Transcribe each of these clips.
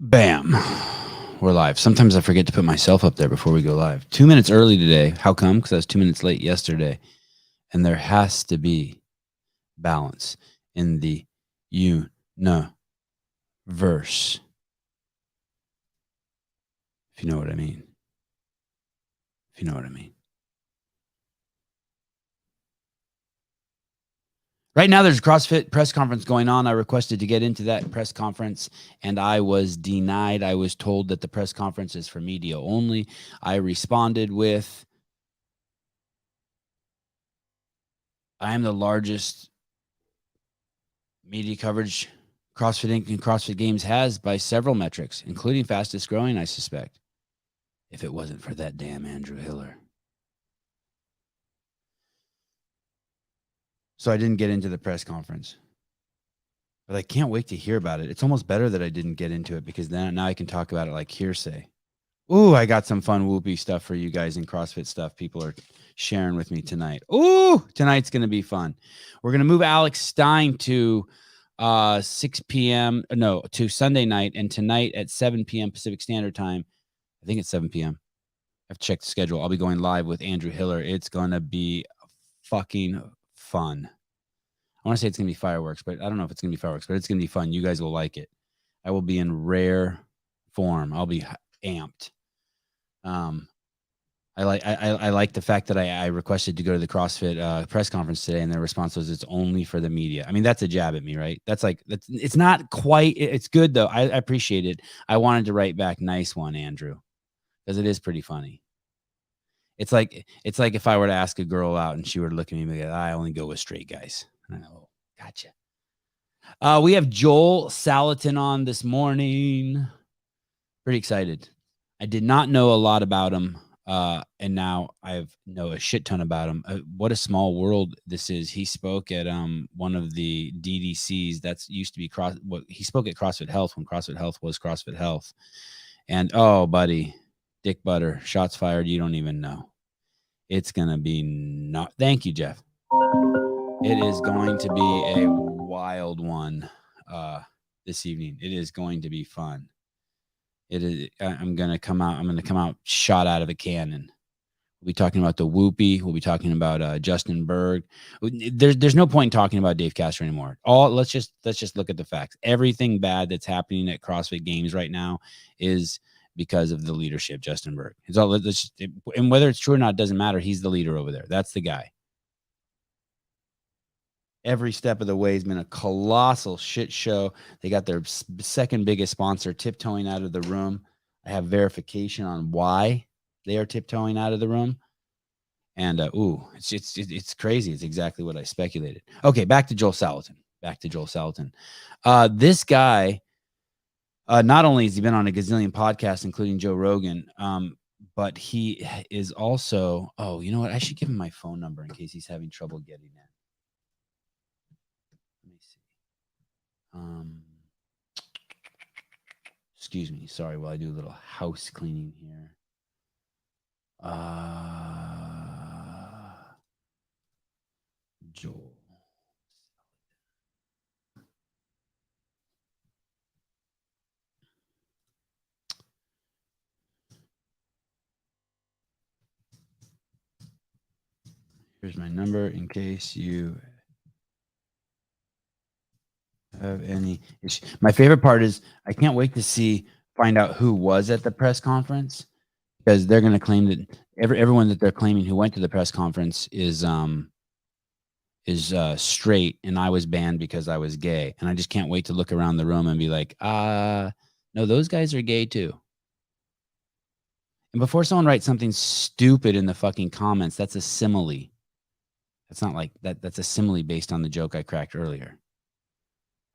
Bam. We're live. Sometimes I forget to put myself up there before we go live. 2 minutes early today. How come? Because I was 2 minutes late yesterday. And there has to be balance in the universe. If you know what I mean. If you know what I mean. Right now, there's a CrossFit press conference going on. I requested to get into that press conference, and I was denied. I was told that the press conference is for media only. I responded with, I am the largest media coverage CrossFit Inc. and CrossFit Games has by several metrics, including fastest growing, I suspect, if it wasn't for that damn Andrew Hiller. So I didn't get into the press conference. But I can't wait to hear about it. It's almost better that I didn't get into it because then now I can talk about it like hearsay. Ooh, I got some fun whoopee stuff for you guys in CrossFit stuff people are sharing with me tonight. Ooh, tonight's going to be fun. We're going to move Alex Stein to 6 p.m. No, to Sunday night, and tonight at 7 p.m. Pacific Standard Time. I think it's 7 p.m. I've checked the schedule. I'll be going live with Andrew Hiller. It's going to be fucking fun. I want to say it's going to be fireworks, but I don't know if it's going to be fireworks, but it's going to be fun. You guys will like it. I will be in rare form. I'll be amped. I like the fact that I requested to go to the CrossFit press conference today, and their response was it's only for the media. I mean, that's a jab at me, right? It's not quite. It's good though. I appreciate it. I wanted to write back, nice one, Andrew, because it is pretty funny. It's like if I were to ask a girl out and she were to look at me and be like, I only go with straight guys. I know, gotcha. We have Joel Salatin on this morning. Pretty excited. I did not know a lot about him. And now I know a shit ton about him. What a small world this is. He spoke at one of the DDCs. That's used to be he spoke at CrossFit Health when CrossFit Health was CrossFit Health. And oh, buddy, Dick Butter, shots fired. You don't even know. It's gonna be not. Thank you, Jeff. It is going to be a wild one this evening. It is going to be fun. It is. I'm gonna come out shot out of a cannon. We'll be talking about the Whoopie. We'll be talking about Justin Berg. There's no point in talking about Dave Castro anymore. Let's just look at the facts. Everything bad that's happening at CrossFit Games right now is because of the leadership, Justin Berg. And whether it's true or not doesn't matter. He's the leader over there. That's the guy. Every step of the way has been a colossal shit show. They got their second biggest sponsor tiptoeing out of the room. I have verification on why they are tiptoeing out of the room. And it's crazy. It's exactly what I speculated. Okay, back to Joel Salatin. This guy, not only has he been on a gazillion podcasts, including Joe Rogan, but he is also, you know what? I should give him my phone number in case he's having trouble getting in. Let me see. Excuse me. Sorry, while I do a little house cleaning here. Joel. Here's my number in case you have any issue. My favorite part is I can't wait to find out who was at the press conference, because they're going to claim that everyone that they're claiming who went to the press conference is straight, and I was banned because I was gay. And I just can't wait to look around the room and be like, no, those guys are gay too. And before someone writes something stupid in the fucking comments, that's a simile. That's not like that. That's a simile based on the joke I cracked earlier.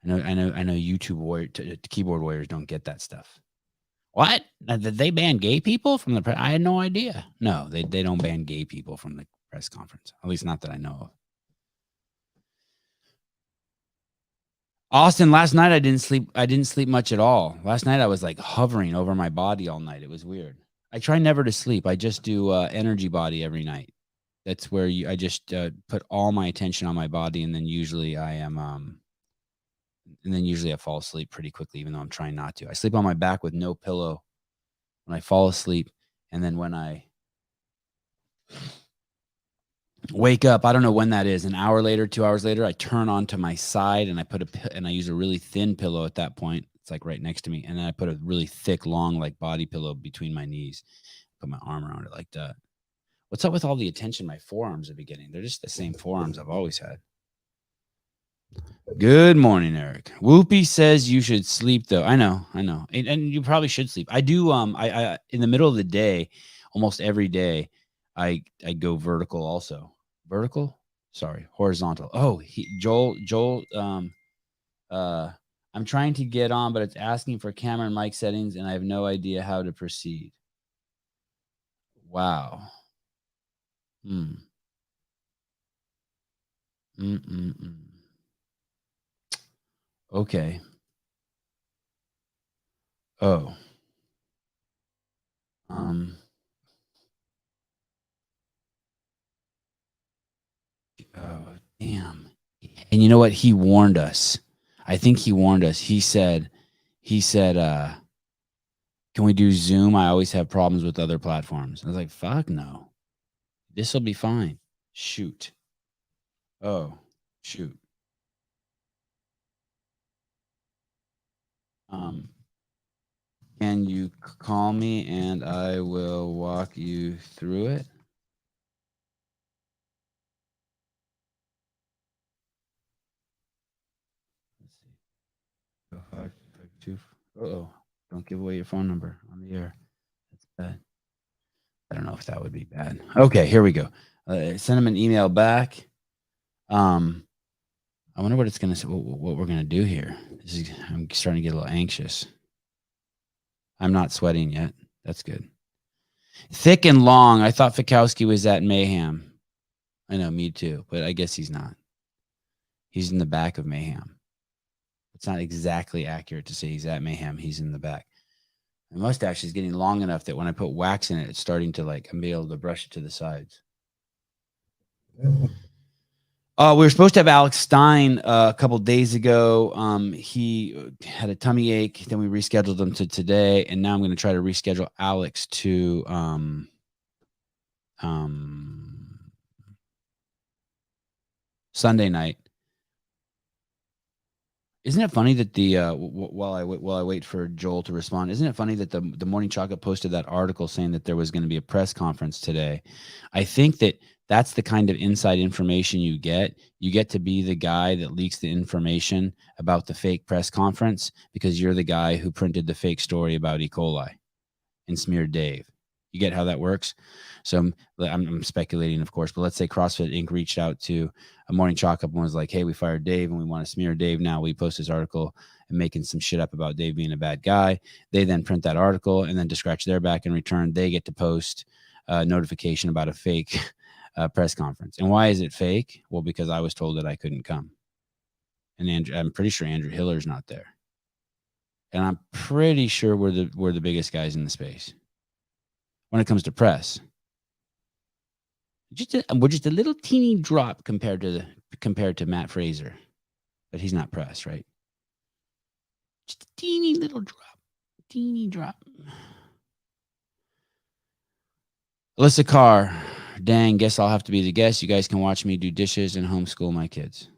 I know. YouTube keyboard warriors don't get that stuff. What? Did they ban gay people from the press? I had no idea. No, they don't ban gay people from the press conference. At least not that I know of. Austin, last night I didn't sleep much at all. Last night I was like hovering over my body all night. It was weird. I try never to sleep. I just do energy body every night. That's where I just put all my attention on my body, and then usually I am And then usually I fall asleep pretty quickly, even though I'm trying not to. I sleep on my back with no pillow when I fall asleep. And then when I wake up, I don't know when that is, an hour later, 2 hours later, I turn onto my side and I use a really thin pillow at that point. It's like right next to me. And then I put a really thick, long, like body pillow between my knees, put my arm around it like that. What's up with all the attention my forearms are getting? They're just the same forearms I've always had. Good morning, Eric. Whoopi says you should sleep though. I know. And you probably should sleep. I do I in the middle of the day, almost every day, I go vertical also. Vertical? Sorry, horizontal. Oh, Joel I'm trying to get on, but it's asking for camera and mic settings and I have no idea how to proceed. Wow. Okay. Oh. Oh, damn. And you know what? He warned us. I think he warned us. He said, can we do Zoom? I always have problems with other platforms. I was like, fuck no. This will be fine. Shoot. Oh, shoot. Can you call me and I will walk you through it? Let's see. Uh-oh. Don't give away your phone number on the air. That's bad. I don't know if that would be bad. Okay, here we go. Send him an email back. I wonder what it's gonna say. What we're gonna do here. I'm starting to get a little anxious. I'm not sweating yet. That's good. Thick and long. I thought Fikowski was at Mayhem. I know, me too, but I guess he's not. He's in the back of Mayhem. It's not exactly accurate to say he's at Mayhem. He's in the back. My mustache is getting long enough that when I put wax in it, it's starting to like I'm able to brush it to the sides. We were supposed to have Alex Stein a couple days ago. He had a tummy ache. Then we rescheduled him to today, and now I'm going to try to reschedule Alex to Sunday night. Isn't it funny that the while I wait for Joel to respond, isn't it funny that the Morning Chocolate posted that article saying that there was going to be a press conference today? I think that's the kind of inside information you get. You get to be the guy that leaks the information about the fake press conference because you're the guy who printed the fake story about E. coli and smeared Dave. You get how that works? So I'm speculating, of course, but let's say CrossFit Inc. reached out to a Morning Chalk Up and was like, hey, we fired Dave and we want to smear Dave now. We post this article and making some shit up about Dave being a bad guy. They then print that article and then to scratch their back in return, they get to post a notification about a fake press conference. And why is it fake? Well, because I was told that I couldn't come. And I'm pretty sure Andrew Hiller's not there. And I'm pretty sure we're the biggest guys in the space when it comes to press. We're just a little teeny drop compared to Matt Fraser, but he's not press, right? Just a teeny little drop, teeny drop. Alyssa Carr, dang, guess I'll have to be the guest. You guys can watch me do dishes and homeschool my kids.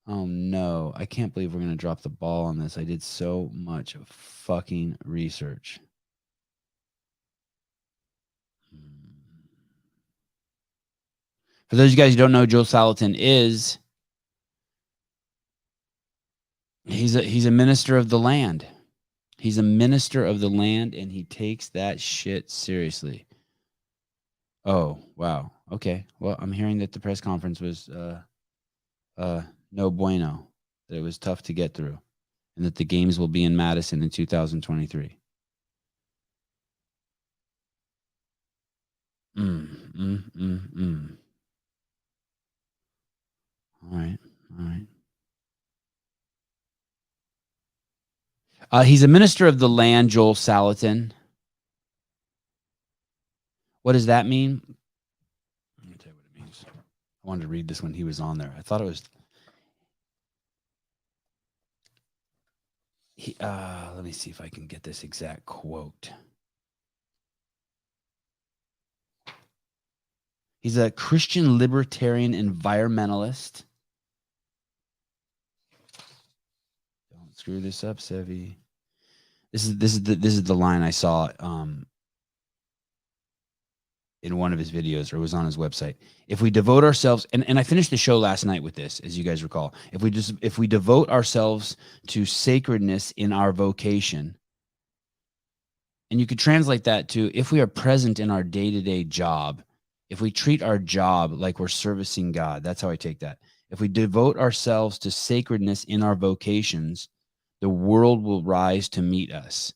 Oh no, I can't believe we're gonna drop the ball on this. I did so much fucking research. For those of you guys who don't know, Joe Salatin is he's a minister of the land. He's a minister of the land, and he takes that shit seriously. Oh wow. Okay. Well, I'm hearing that the press conference was no bueno. That it was tough to get through, and that the games will be in Madison in 2023. All right. He's a minister of the land, Joel Salatin. What does that mean? Let me tell you what it means. I wanted to read this when he was on there. I thought it was. Let me see if I can get this exact quote. He's a Christian libertarian environmentalist. Don't screw this up, Sevi. This is the line I saw in one of his videos, or it was on his website. If we devote ourselves, and I finished the show last night with this, as you guys recall, if we devote ourselves to sacredness in our vocation, and you could translate that to if we are present in our day-to-day job, if we treat our job like we're servicing God, that's how I take that. If we devote ourselves to sacredness in our vocations, the world will rise to meet us.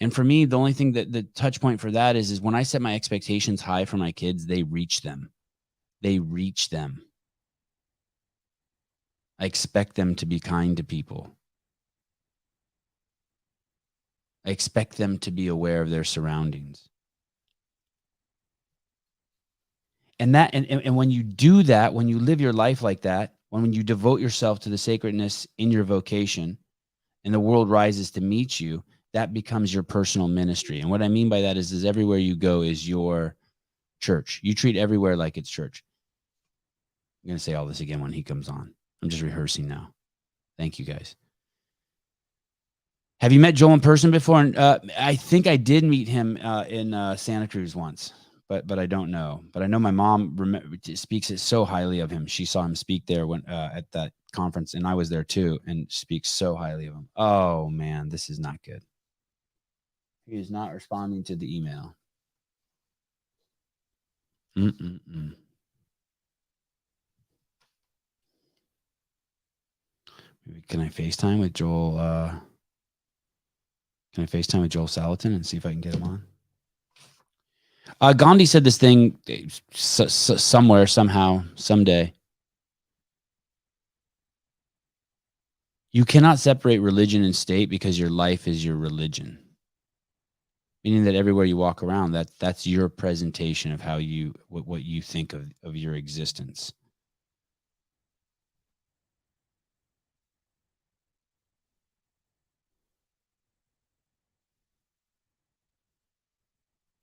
And for me, the only thing that the touch point for that is when I set my expectations high for my kids, they reach them. They reach them. I expect them to be kind to people. I expect them to be aware of their surroundings. And when you do that, when you live your life like that, when you devote yourself to the sacredness in your vocation and the world rises to meet you, that becomes your personal ministry. And what I mean by that is everywhere you go is your church. You treat everywhere like it's church. I'm going to say all this again when he comes on. I'm just rehearsing now. Thank you, guys. Have you met Joel in person before? And I think I did meet him in Santa Cruz once. But I don't know. But I know my mom speaks so highly of him. She saw him speak there when at that conference, and I was there too, and speaks so highly of him. Oh man, this is not good. He is not responding to the email. Maybe can I FaceTime with Joel? Can I FaceTime with Joel Salatin and see if I can get him on? Gandhi said this thing somewhere, somehow, someday. You cannot separate religion and state because your life is your religion. Meaning that everywhere you walk around, that's your presentation of how what you think of your existence.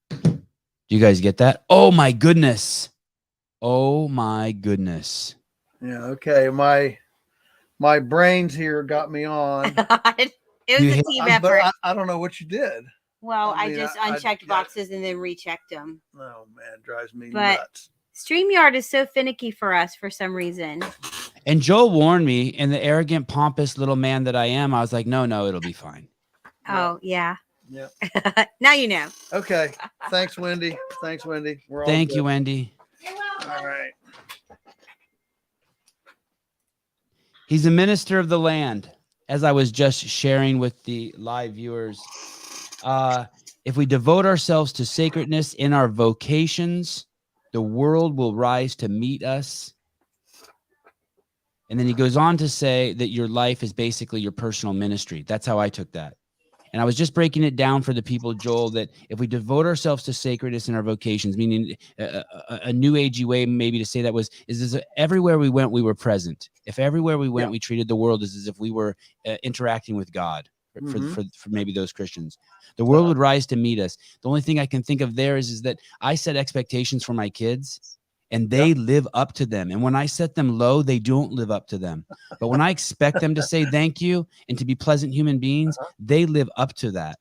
Do you guys get that? Oh my goodness. Oh my goodness. Yeah, okay. My brains here got me on. It was a team effort. But I don't know what you did. Well, I just unchecked boxes and then rechecked them. Oh man, it drives me nuts. StreamYard is so finicky for us for some reason. And Joel warned me, and the arrogant, pompous little man that I am, I was like, no, it'll be fine. Oh, yeah. Yeah. Now you know. Okay. Thanks, Wendy. We're all Thank good. you, Wendy. You're welcome. All right. He's a minister of the land, as I was just sharing with the live viewers. If we devote ourselves to sacredness in our vocations, the world will rise to meet us. And then he goes on to say that your life is basically your personal ministry. That's how I took that. And I was just breaking it down for the people, Joel, that if we devote ourselves to sacredness in our vocations, meaning a new agey way maybe to say that is everywhere we went, we were present. If everywhere we went, we treated the world as if we were interacting with God for maybe those Christians. The world would rise to meet us. The only thing I can think of there is that I set expectations for my kids, and they live up to them. And when I set them low, they don't live up to them. But when I expect them to say thank you and to be pleasant human beings, they live up to that.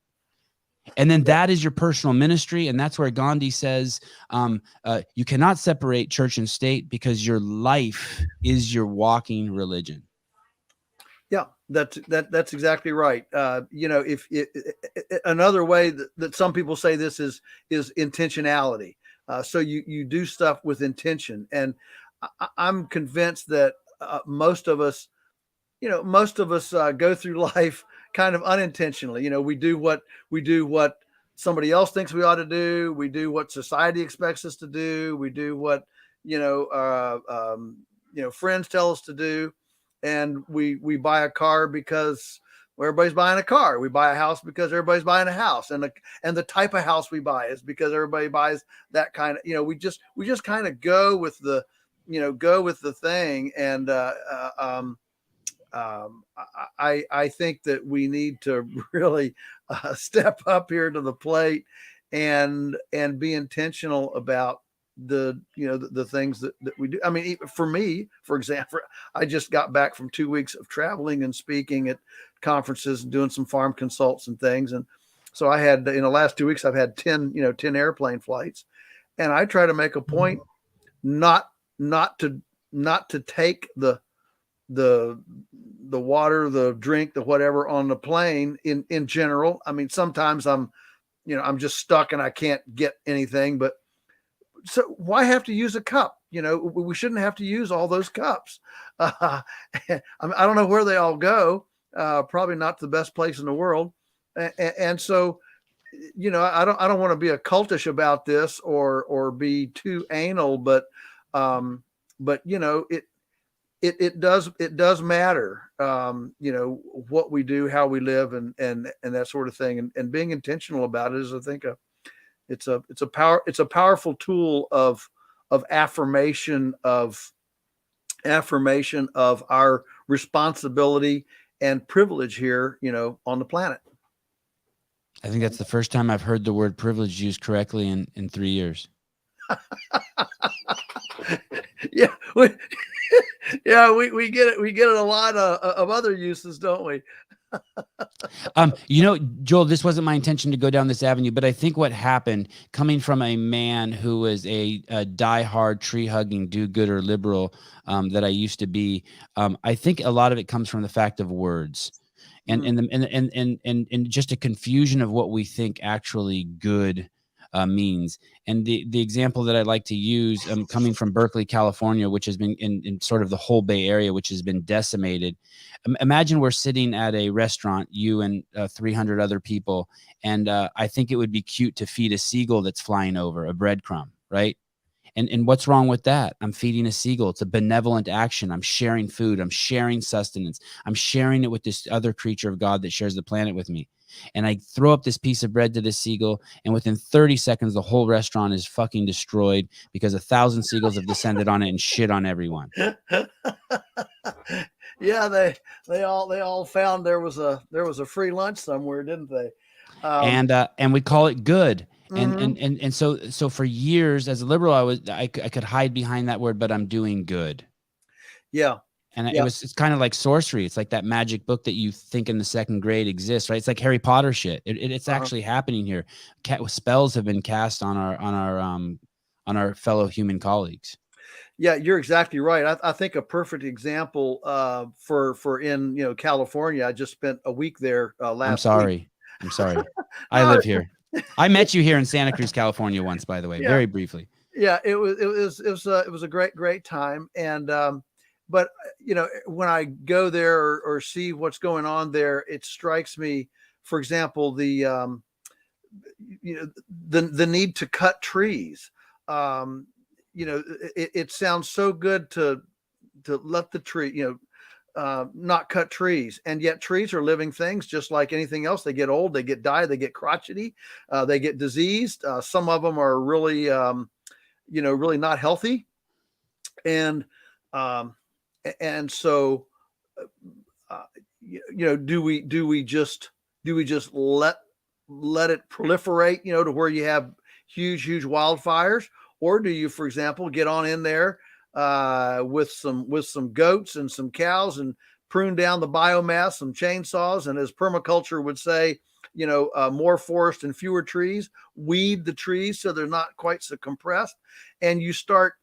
And then that is your personal ministry. And that's where Gandhi says, you cannot separate church and state because your life is your walking religion. Yeah, that's exactly right. If another way that some people say this is intentionality. So you do stuff with intention, and I'm convinced that most of us go through life kind of unintentionally. We do what somebody else thinks we ought to do. We do what society expects us to do. We do what friends tell us to do, and we buy a car because everybody's buying a car. We buy a house because everybody's buying a house, and the type of house we buy is because everybody buys that kind of. We just kind of go with the thing, and I think that we need to really step up here to the plate and be intentional about the things that we do. I mean, for me, for example, I just got back from 2 weeks of traveling and speaking at conferences and doing some farm consults and things. And so I had, in the last 2 weeks, I've had 10 airplane flights, and I try to make a point not to take the water, the drink, the whatever on the plane in general. I mean, sometimes I'm just stuck and I can't get anything, but so why have to use a cup? We shouldn't have to use all those cups. I don't know where they all go. Probably not the best place in the world. And so, I don't want to be a cultish about this or be too anal, but it does matter, what we do, how we live, and that sort of thing, and being intentional about it is, I think, it's a powerful tool of affirmation of our responsibility and privilege here, on the planet. I think that's the first time I've heard the word privilege used correctly in 3 years. Yeah, we get it. We get it a lot of other uses, don't we? Joel, this wasn't my intention to go down this avenue, but I think what happened, coming from a man who was a diehard tree-hugging do-gooder liberal that I used to be, I think a lot of it comes from the fact of words, and just a confusion of what we think actually good means. And the example that I like to use, coming from Berkeley, California, which has been in sort of the whole Bay Area, which has been decimated. Imagine we're sitting at a restaurant, you and 300 other people, and I think it would be cute to feed a seagull that's flying over, a breadcrumb, right? And what's wrong with that? I'm feeding a seagull. It's a benevolent action. I'm sharing food. I'm sharing sustenance. I'm sharing it with this other creature of God that shares the planet with me. And I throw up this piece of bread to this seagull, and within 30 seconds, the whole restaurant is fucking destroyed because 1,000 seagulls have descended on it and shit on everyone. Yeah, they all found there was a free lunch somewhere, didn't they? And we call it good. And so for years as a liberal, I could hide behind that word, but I'm doing good. Yeah. And it's kind of like sorcery. It's like that magic book that you think in the second grade exists, right? It's like Harry Potter shit. It's actually happening here. Spells have been cast on our fellow human colleagues. Yeah, you're exactly right. I think a perfect example for in California. I just spent a week there last week. I'm sorry. I live here. I met you here in Santa Cruz, California once, by the way, very briefly. Yeah, it was a great time. And but when I go there or see what's going on there, it strikes me, for example, the need to cut trees. It sounds so good to let the tree, not cut trees, and yet trees are living things just like anything else. They get old, they die, they get crotchety, they get diseased. Some of them are really, really not healthy, and so, do we just let it proliferate, to where you have huge wildfires, or do you, for example, get on in there with some goats and some cows and prune down the biomass, some chainsaws, and as permaculture would say, more forest and fewer trees, weed the trees so they're not quite so compressed, and you start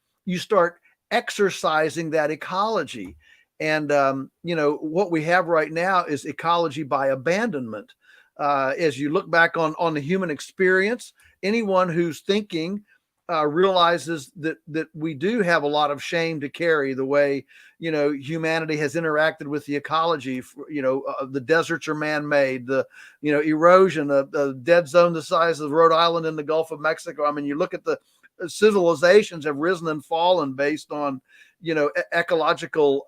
exercising that ecology. And what we have right now is ecology by abandonment. As you look back on the human experience, anyone who's thinking realizes that we do have a lot of shame to carry, the way humanity has interacted with the ecology. The deserts are man-made, the erosion, the dead zone the size of Rhode Island in the Gulf of Mexico. I mean, you look at the civilizations have risen and fallen based on ecological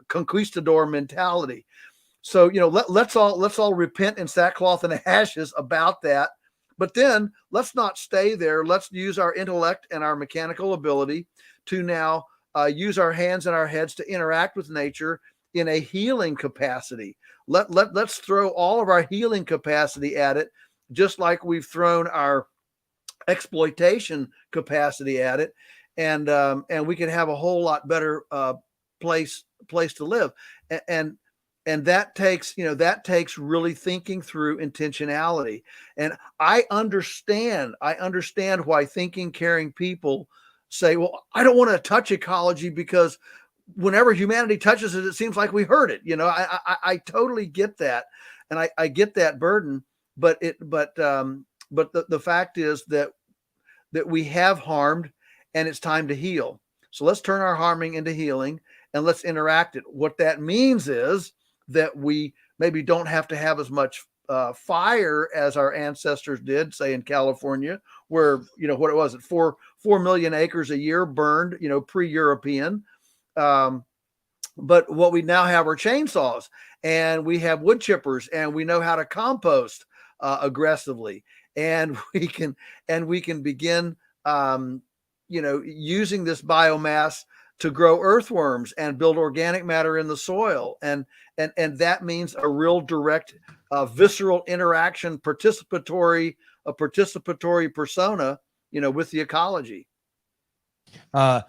conquistador mentality. So let's all repent in sackcloth and ashes about that. But then let's not stay there. Let's use our intellect and our mechanical ability to now use our hands and our heads to interact with nature in a healing capacity. Let's throw all of our healing capacity at it, just like we've thrown our exploitation capacity at it, and we can have a whole lot better place to live. And that takes, really thinking through intentionality. And I understand why thinking, caring people say, well, I don't want to touch ecology because whenever humanity touches it, it seems like we hurt it. I totally get that, and I get that burden. But the fact is that we have harmed, and it's time to heal. So let's turn our harming into healing, and let's interact it. What that means is that we maybe don't have to have as much fire as our ancestors did, say in California, where, what it was, 4 million acres a year burned, pre-European. But what we now have are chainsaws, and we have wood chippers, and we know how to compost aggressively, and we can begin, using this biomass to grow earthworms and build organic matter in the soil, and that means a real direct, visceral interaction, participatory persona, with the ecology. Is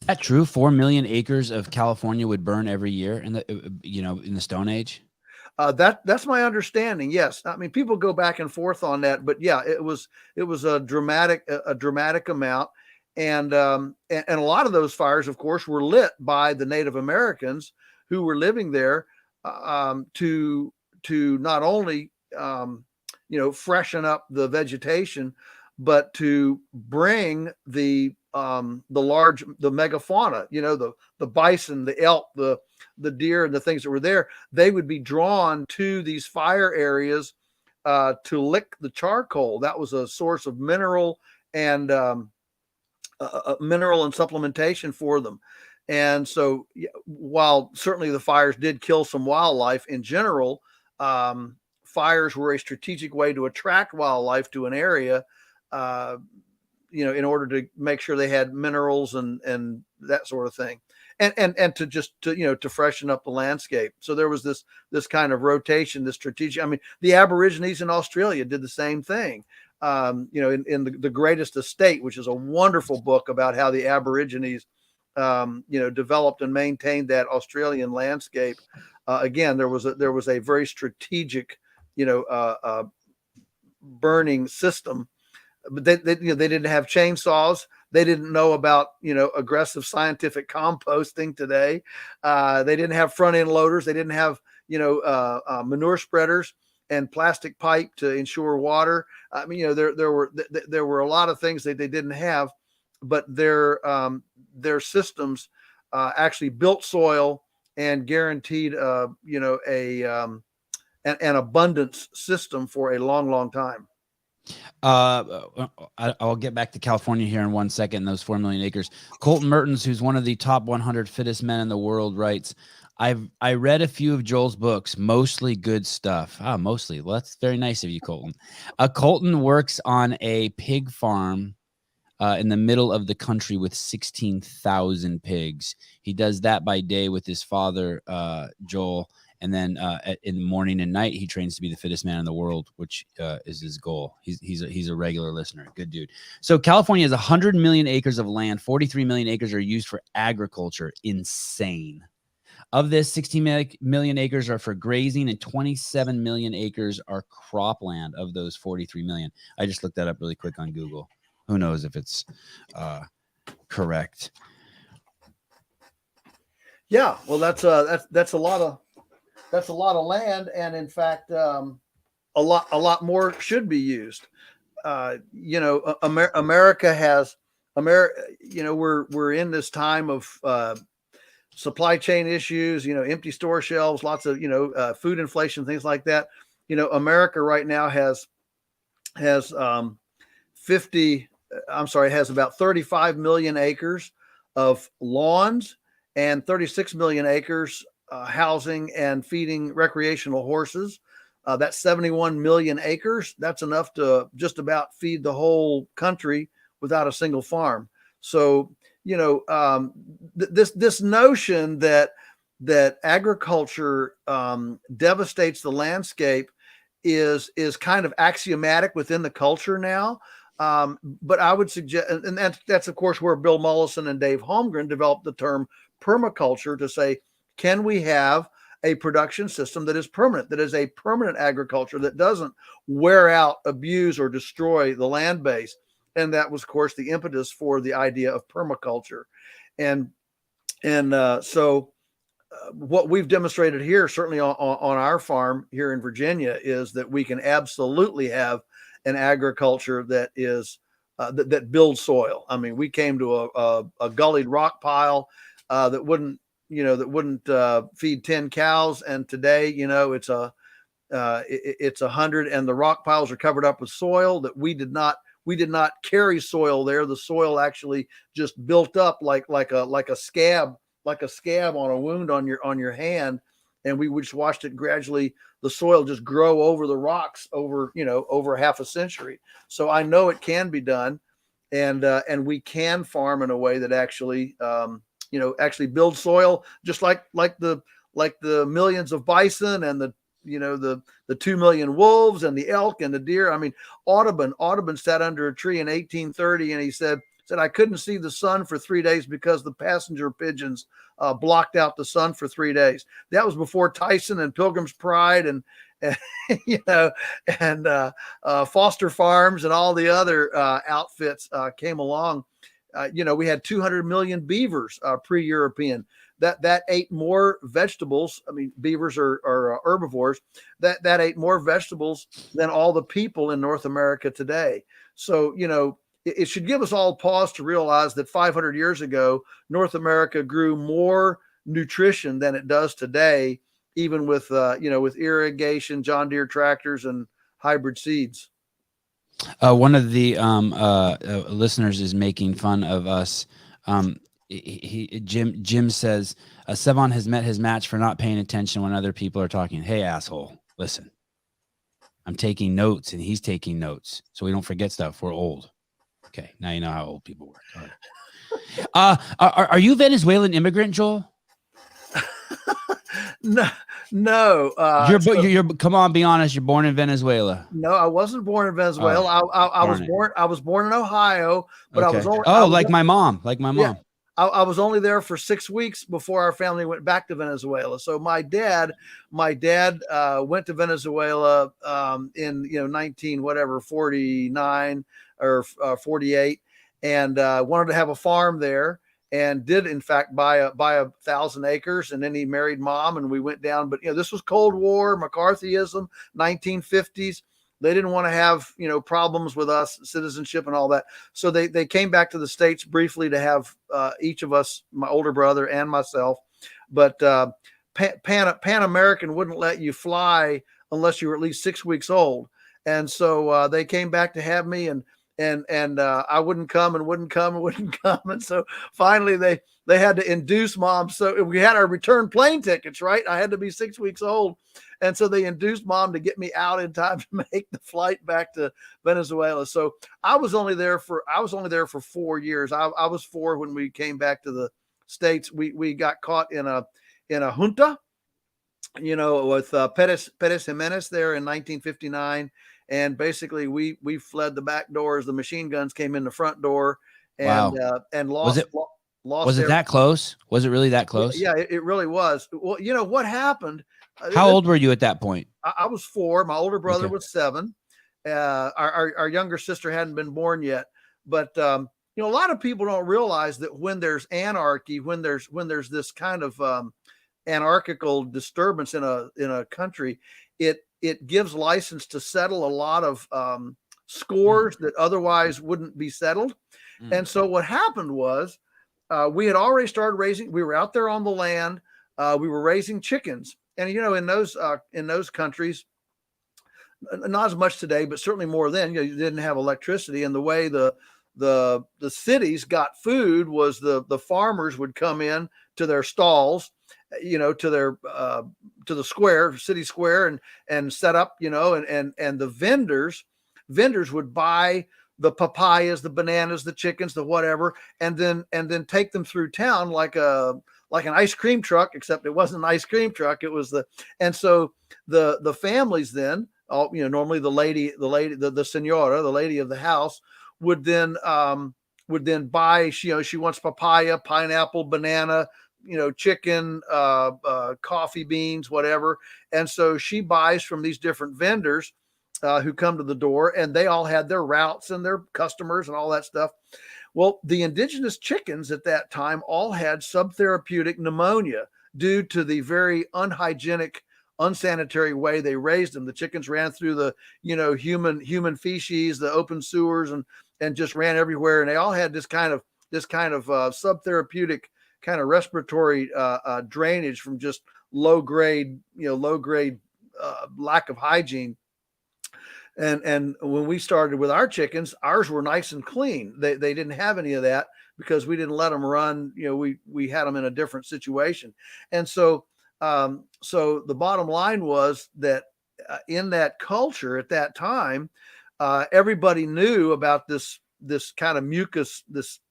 that true? 4 million acres of California would burn every year in the Stone Age? That's my understanding. Yes, I mean, people go back and forth on that, but yeah, it was a dramatic amount, and a lot of those fires, of course, were lit by the Native Americans who were living there, to not only freshen up the vegetation, but to bring the megafauna, the bison, the elk, the deer, and the things that were there. They would be drawn to these fire areas to lick the charcoal. That was a source of mineral and supplementation for them. And so, while certainly the fires did kill some wildlife in general, fires were a strategic way to attract wildlife to an area, in order to make sure they had minerals and that sort of thing, and to freshen up the landscape. So there was this kind of rotation, this strategic. I mean, the Aborigines in Australia did the same thing. In the Greatest Estate, which is a wonderful book about how the Aborigines, developed and maintained that Australian landscape. Again, there was a very strategic, burning system. But they didn't have chainsaws. They didn't know about, aggressive scientific composting today. They didn't have front end loaders. They didn't have, manure spreaders and plastic pipe to ensure water. I mean, there were a lot of things that they didn't have, but their systems actually built soil and guaranteed, an abundance system for a long, long time. I'll get back to California here in 1 second. Those 4 million acres. Colton Mertens, who's one of the top 100 fittest men in the world, writes, I read a few of Joel's books, mostly good stuff. Mostly. Well, that's very nice of you, Colton. Colton works on a pig farm in the middle of the country with 16,000 pigs. He does that by day with his father, Joel. And then in the morning and night, he trains to be the fittest man in the world, which is his goal. He's a regular listener. Good dude. So California has 100 million acres of land. 43 million acres are used for agriculture. Insane. Of this, 16 million acres are for grazing, and 27 million acres are cropland of those 43 million. I just looked that up really quick on Google. Who knows if it's correct? Yeah, well, that's a lot of land, and in fact, a lot more should be used. America has we're in this time of supply chain issues. Empty store shelves, lots of food inflation, things like that. America right now has about 35 million acres of lawns and 36 million acres housing and feeding recreational horses. That's 71 million acres. That's enough to just about feed the whole country without a single farm. So, this notion that that agriculture devastates the landscape is kind of axiomatic within the culture now. But I would suggest, and that's of course where Bill Mollison and Dave Holmgren developed the term permaculture to say, can we have a production system that is permanent, that is a permanent agriculture that doesn't wear out, abuse, or destroy the land base? And that was, of course, the impetus for the idea of permaculture. And so what we've demonstrated here, certainly on our farm here in Virginia, is that we can absolutely have an agriculture that is that builds soil. I mean, we came to a gullied rock pile that wouldn't feed 10 cows, and today, it's 100, and the rock piles are covered up with soil that we did not carry soil there. The soil actually just built up like a scab on a wound on your hand, and we just watched it gradually, the soil just grow over the rocks over half a century. So I know it can be done, and we can farm in a way that actually builds soil, just like the millions of bison and the 2 million wolves and the elk and the deer. I mean, Audubon sat under a tree in 1830, and he said, I couldn't see the sun for 3 days because the passenger pigeons blocked out the sun for 3 days. That was before Tyson and Pilgrim's Pride and Foster Farms and all the other outfits came along. We had 200 million beavers pre-European that ate more vegetables. I mean, beavers are herbivores that ate more vegetables than all the people in North America today. So, it should give us all pause to realize that 500 years ago, North America grew more nutrition than it does today, even with irrigation, John Deere tractors, and hybrid seeds. One of the listeners is making fun of us. Jim says, Sevan has met his match for not paying attention when other people are talking. Hey, asshole, listen. I'm taking notes, and he's taking notes, so we don't forget stuff. We're old. Okay, now you know how old people work. All right. Are you Venezuelan immigrant, Joel? No. Come on, be honest. You're born in Venezuela. No, I wasn't born in Venezuela. I was born in Ohio, but okay. My mom. Yeah, I was only there for 6 weeks before our family went back to Venezuela. So my dad went to Venezuela in 1949 or 48, and wanted to have a farm there, and did in fact buy 1,000 acres. And then he married Mom, and we went down. But this was Cold War, McCarthyism, 1950s. They didn't want to have problems with us, citizenship and all that. So they came back to the States briefly to have each of us, my older brother and myself. But Pan American wouldn't let you fly unless you were at least 6 weeks old. And so they came back to have me, and I wouldn't come. And so finally they had to induce Mom. So we had our return plane tickets, right? I had to be 6 weeks old. And so they induced Mom to get me out in time to make the flight back to Venezuela. So I was only there for 4 years. I was 4 when we came back to the States. We got caught in a junta, with Perez Jimenez there in 1959. And basically we fled the back doors. The machine guns came in the front door, and wow. And lost. Was it that close? Was it really that close? Yeah, it really was. Well, what happened? How old were you at that point? I was 4. My older brother was 7. Our younger sister hadn't been born yet. But a lot of people don't realize that when there's anarchy, when there's this kind of anarchical disturbance in a country, it gives license to settle a lot of scores that otherwise wouldn't be settled. And so what happened was, we had already started raising. We were out there on the land. We were raising chickens. And, in those countries, not as much today, but certainly more then, you didn't have electricity. And the way the cities got food was the farmers would come in to their stalls, to the square, city square, and set up, and the vendors would buy the papayas, the bananas, the chickens, the whatever, and then take them through town like a like an ice cream truck, except it wasn't an ice cream truck. It was and so the families then, all, normally the senora, the lady of the house would then buy, she wants papaya, pineapple, banana, chicken, coffee beans, whatever. And so she buys from these different vendors who come to the door, and they all had their routes and their customers and all that stuff. Well, the indigenous chickens at that time all had subtherapeutic pneumonia due to the very unhygienic, unsanitary way they raised them. The chickens ran through the, human feces, the open sewers, and just ran everywhere. And they all had this kind of subtherapeutic kind of respiratory drainage from just low grade lack of hygiene. And when we started with our chickens, ours were nice and clean. They didn't have any of that because we didn't let them run. We had them in a different situation. And so the bottom line was that in that culture at that time, everybody knew about this kind of mucus, this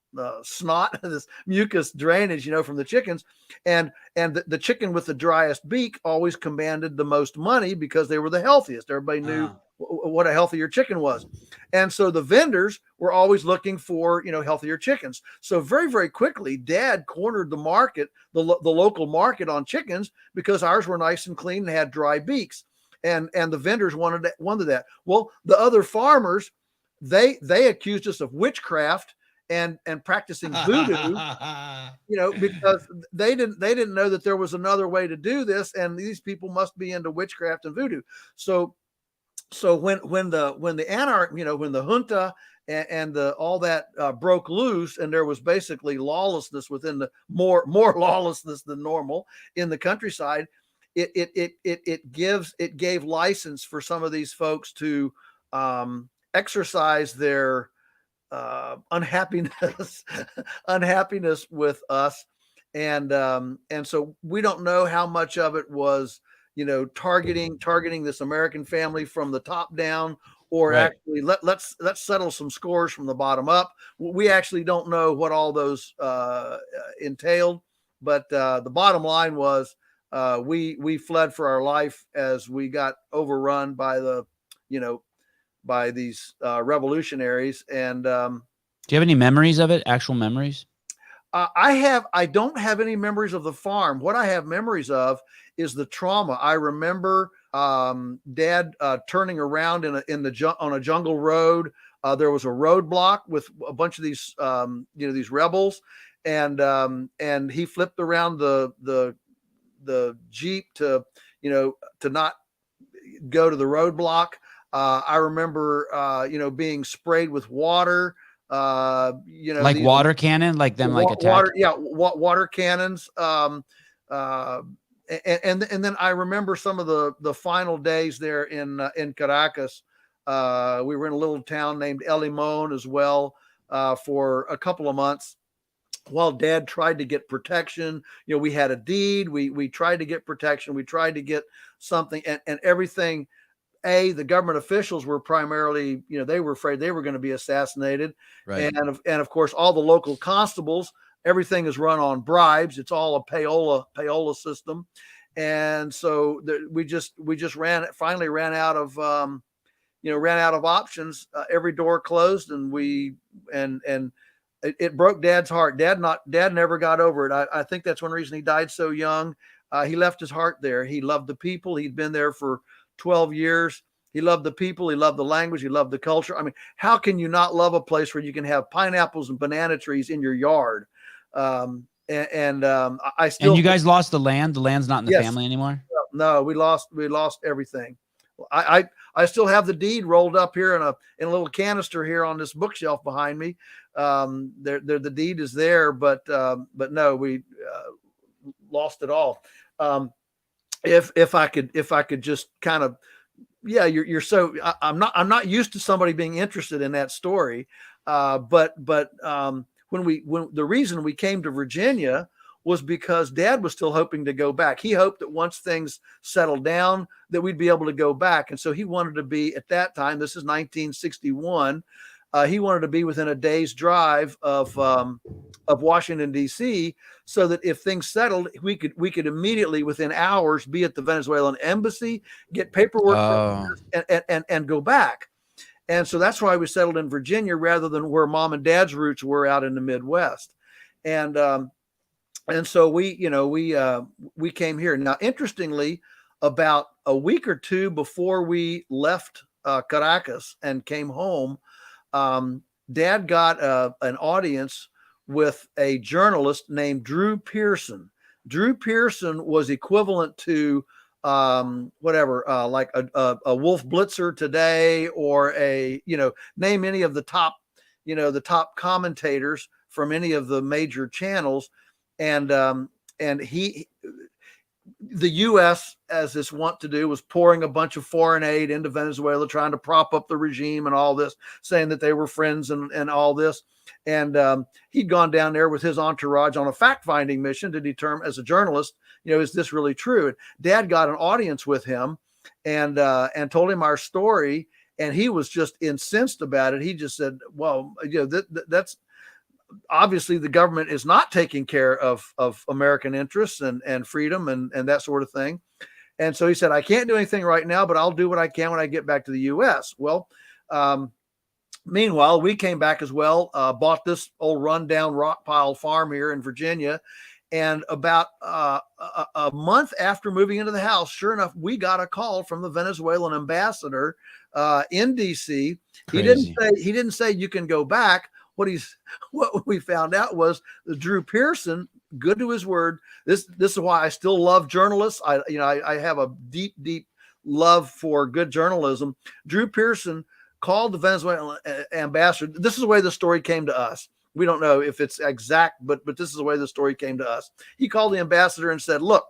snot, this mucus drainage, from the chickens, and the chicken with the driest beak always commanded the most money because they were the healthiest. Everybody knew what a healthier chicken was. And so the vendors were always looking for, healthier chickens. So very, very quickly, Dad cornered the market, the local market on chickens, because ours were nice and clean and had dry beaks. And the vendors wanted that. Well, the other farmers, they accused us of witchcraft and practicing voodoo, because they didn't know that there was another way to do this, and these people must be into witchcraft and voodoo. So when the anarchy, when the junta and all that broke loose, and there was basically lawlessness within the more lawlessness than normal in the countryside, it gave license for some of these folks to exercise their unhappiness with us, and so we don't know how much of it was targeting this American family from the top down, or right. Actually let's settle some scores from the bottom up. We actually don't know what all those entailed, but the bottom line was we fled for our life as we got overrun by by these revolutionaries. And do you have any memories of it? Actual memories? I don't have any memories of the farm. What I have memories of is the trauma. I remember Dad turning around on a jungle road. There was a roadblock with a bunch of these these rebels, and he flipped around the Jeep to not go to the roadblock. I remember being sprayed with water. Like water cannon, like them, like attack. Water cannons. And then I remember some of the final days there in Caracas. We were in a little town named El Limon as well for a couple of months while Dad tried to get protection. We had a deed. We tried to get protection. We tried to get something, and everything. The government officials were primarily, they were afraid they were going to be assassinated. Right. And of course, all the local constables, everything is run on bribes. It's all a payola system. And so we just finally ran out of options. Every door closed, and it broke Dad's heart. Dad never got over it. I think that's one reason he died so young. He left his heart there. He loved the people. He'd been there for 12 years. He loved the people. He loved the language. He loved the culture. I mean, how can you not love a place where you can have pineapples and banana trees in your yard? I still. And you guys lost the land. The land's not in the family anymore. No, we lost everything. I still have the deed rolled up here in a little canister here on this bookshelf behind me. The deed is there, but no, we lost it all. If I could just kind of, you're so, I'm not used to somebody being interested in that story. But when the reason we came to Virginia was because Dad was still hoping to go back. He hoped that once things settled down that we'd be able to go back. And so he wanted to be, at that time, this is 1961. he wanted to be within a day's drive of Washington, D.C., so that if things settled, we could immediately, within hours, be at the Venezuelan embassy, get paperwork, and go back. And so that's why we settled in Virginia rather than where mom and dad's roots were out in the Midwest. And so we came here. Now, interestingly, about a week or two before we left Caracas and came home, Dad got an audience with a journalist named Drew Pearson. Drew Pearson was equivalent to like a Wolf Blitzer today, or name any of the top, the top commentators from any of the major channels. And the U.S., as it's wont to do, was pouring a bunch of foreign aid into Venezuela, trying to prop up the regime and all this, saying that they were friends and all this. And he'd gone down there with his entourage on a fact-finding mission to determine, as a journalist, is this really true? And Dad got an audience with him and told him our story, and he was just incensed about it. He just said, well, that's obviously the government is not taking care of American interests and freedom and that sort of thing. And so he said, I can't do anything right now, but I'll do what I can when I get back to the U.S. Well, meanwhile, we came back as well, bought this old rundown rock pile farm here in Virginia. And about a month after moving into the house, sure enough, we got a call from the Venezuelan ambassador in D.C. He didn't say you can go back. What we found out was that Drew Pearson, good to his word. This is why I still love journalists. I have a deep love for good journalism. Drew Pearson called the Venezuelan ambassador. This is the way the story came to us. We don't know if it's exact, but this is the way the story came to us. He called the ambassador and said, look,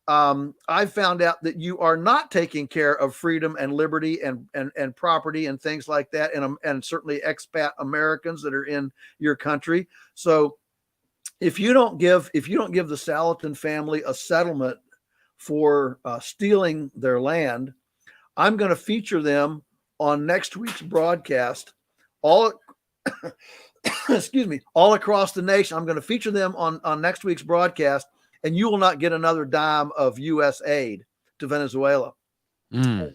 I found out that you are not taking care of freedom and liberty and property and things like that, and certainly expat Americans that are in your country. So if you don't give the Salatin family a settlement for stealing their land, I'm going to feature them on next week's broadcast. All across the nation. I'm going to feature them on next week's broadcast, and you will not get another dime of U.S. aid to Venezuela. And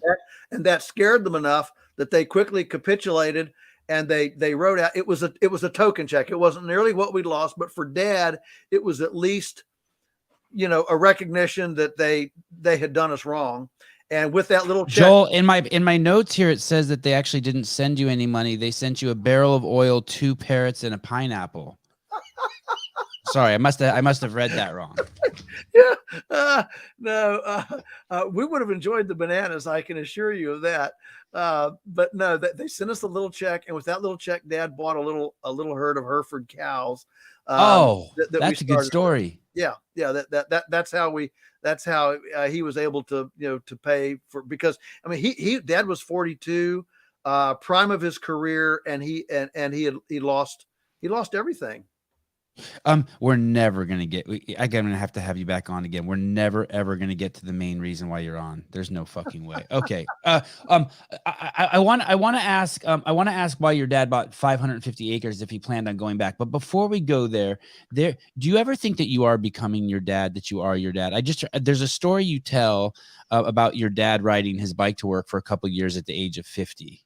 that scared them enough that they quickly capitulated, and they wrote out, it was a token check. It wasn't nearly what we'd lost, but for Dad, it was at least, a recognition that they had done us wrong. And with that little check, Joel, in my notes here, it says that they actually didn't send you any money. They sent you a barrel of oil, 2 parrots, and a pineapple. Sorry, I must have read that wrong. Yeah, no, we would have enjoyed the bananas. I can assure you of that. But no, they sent us a little check, and with that little check, Dad bought a little herd of Hereford cows. That's a good story. Yeah. That's how he was able to to pay for, because I mean Dad was 42, prime of his career, and he lost everything. We're never gonna get. I'm gonna have to have you back on again. We're never ever gonna get to the main reason why you're on. There's no fucking way. Okay. I want to ask why your dad bought 550 acres if he planned on going back. But before we go there, do you ever think that you are becoming your dad? That you are your dad? There's a story you tell about your dad riding his bike to work for a couple of years at the age of 50.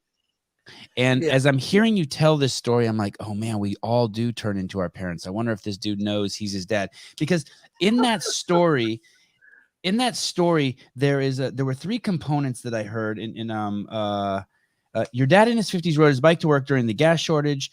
And as I'm hearing you tell this story, I'm like, oh man, we all do turn into our parents. I wonder if this dude knows he's his dad, because in that story, there were 3 components that I heard your dad in his 50s rode his bike to work during the gas shortage.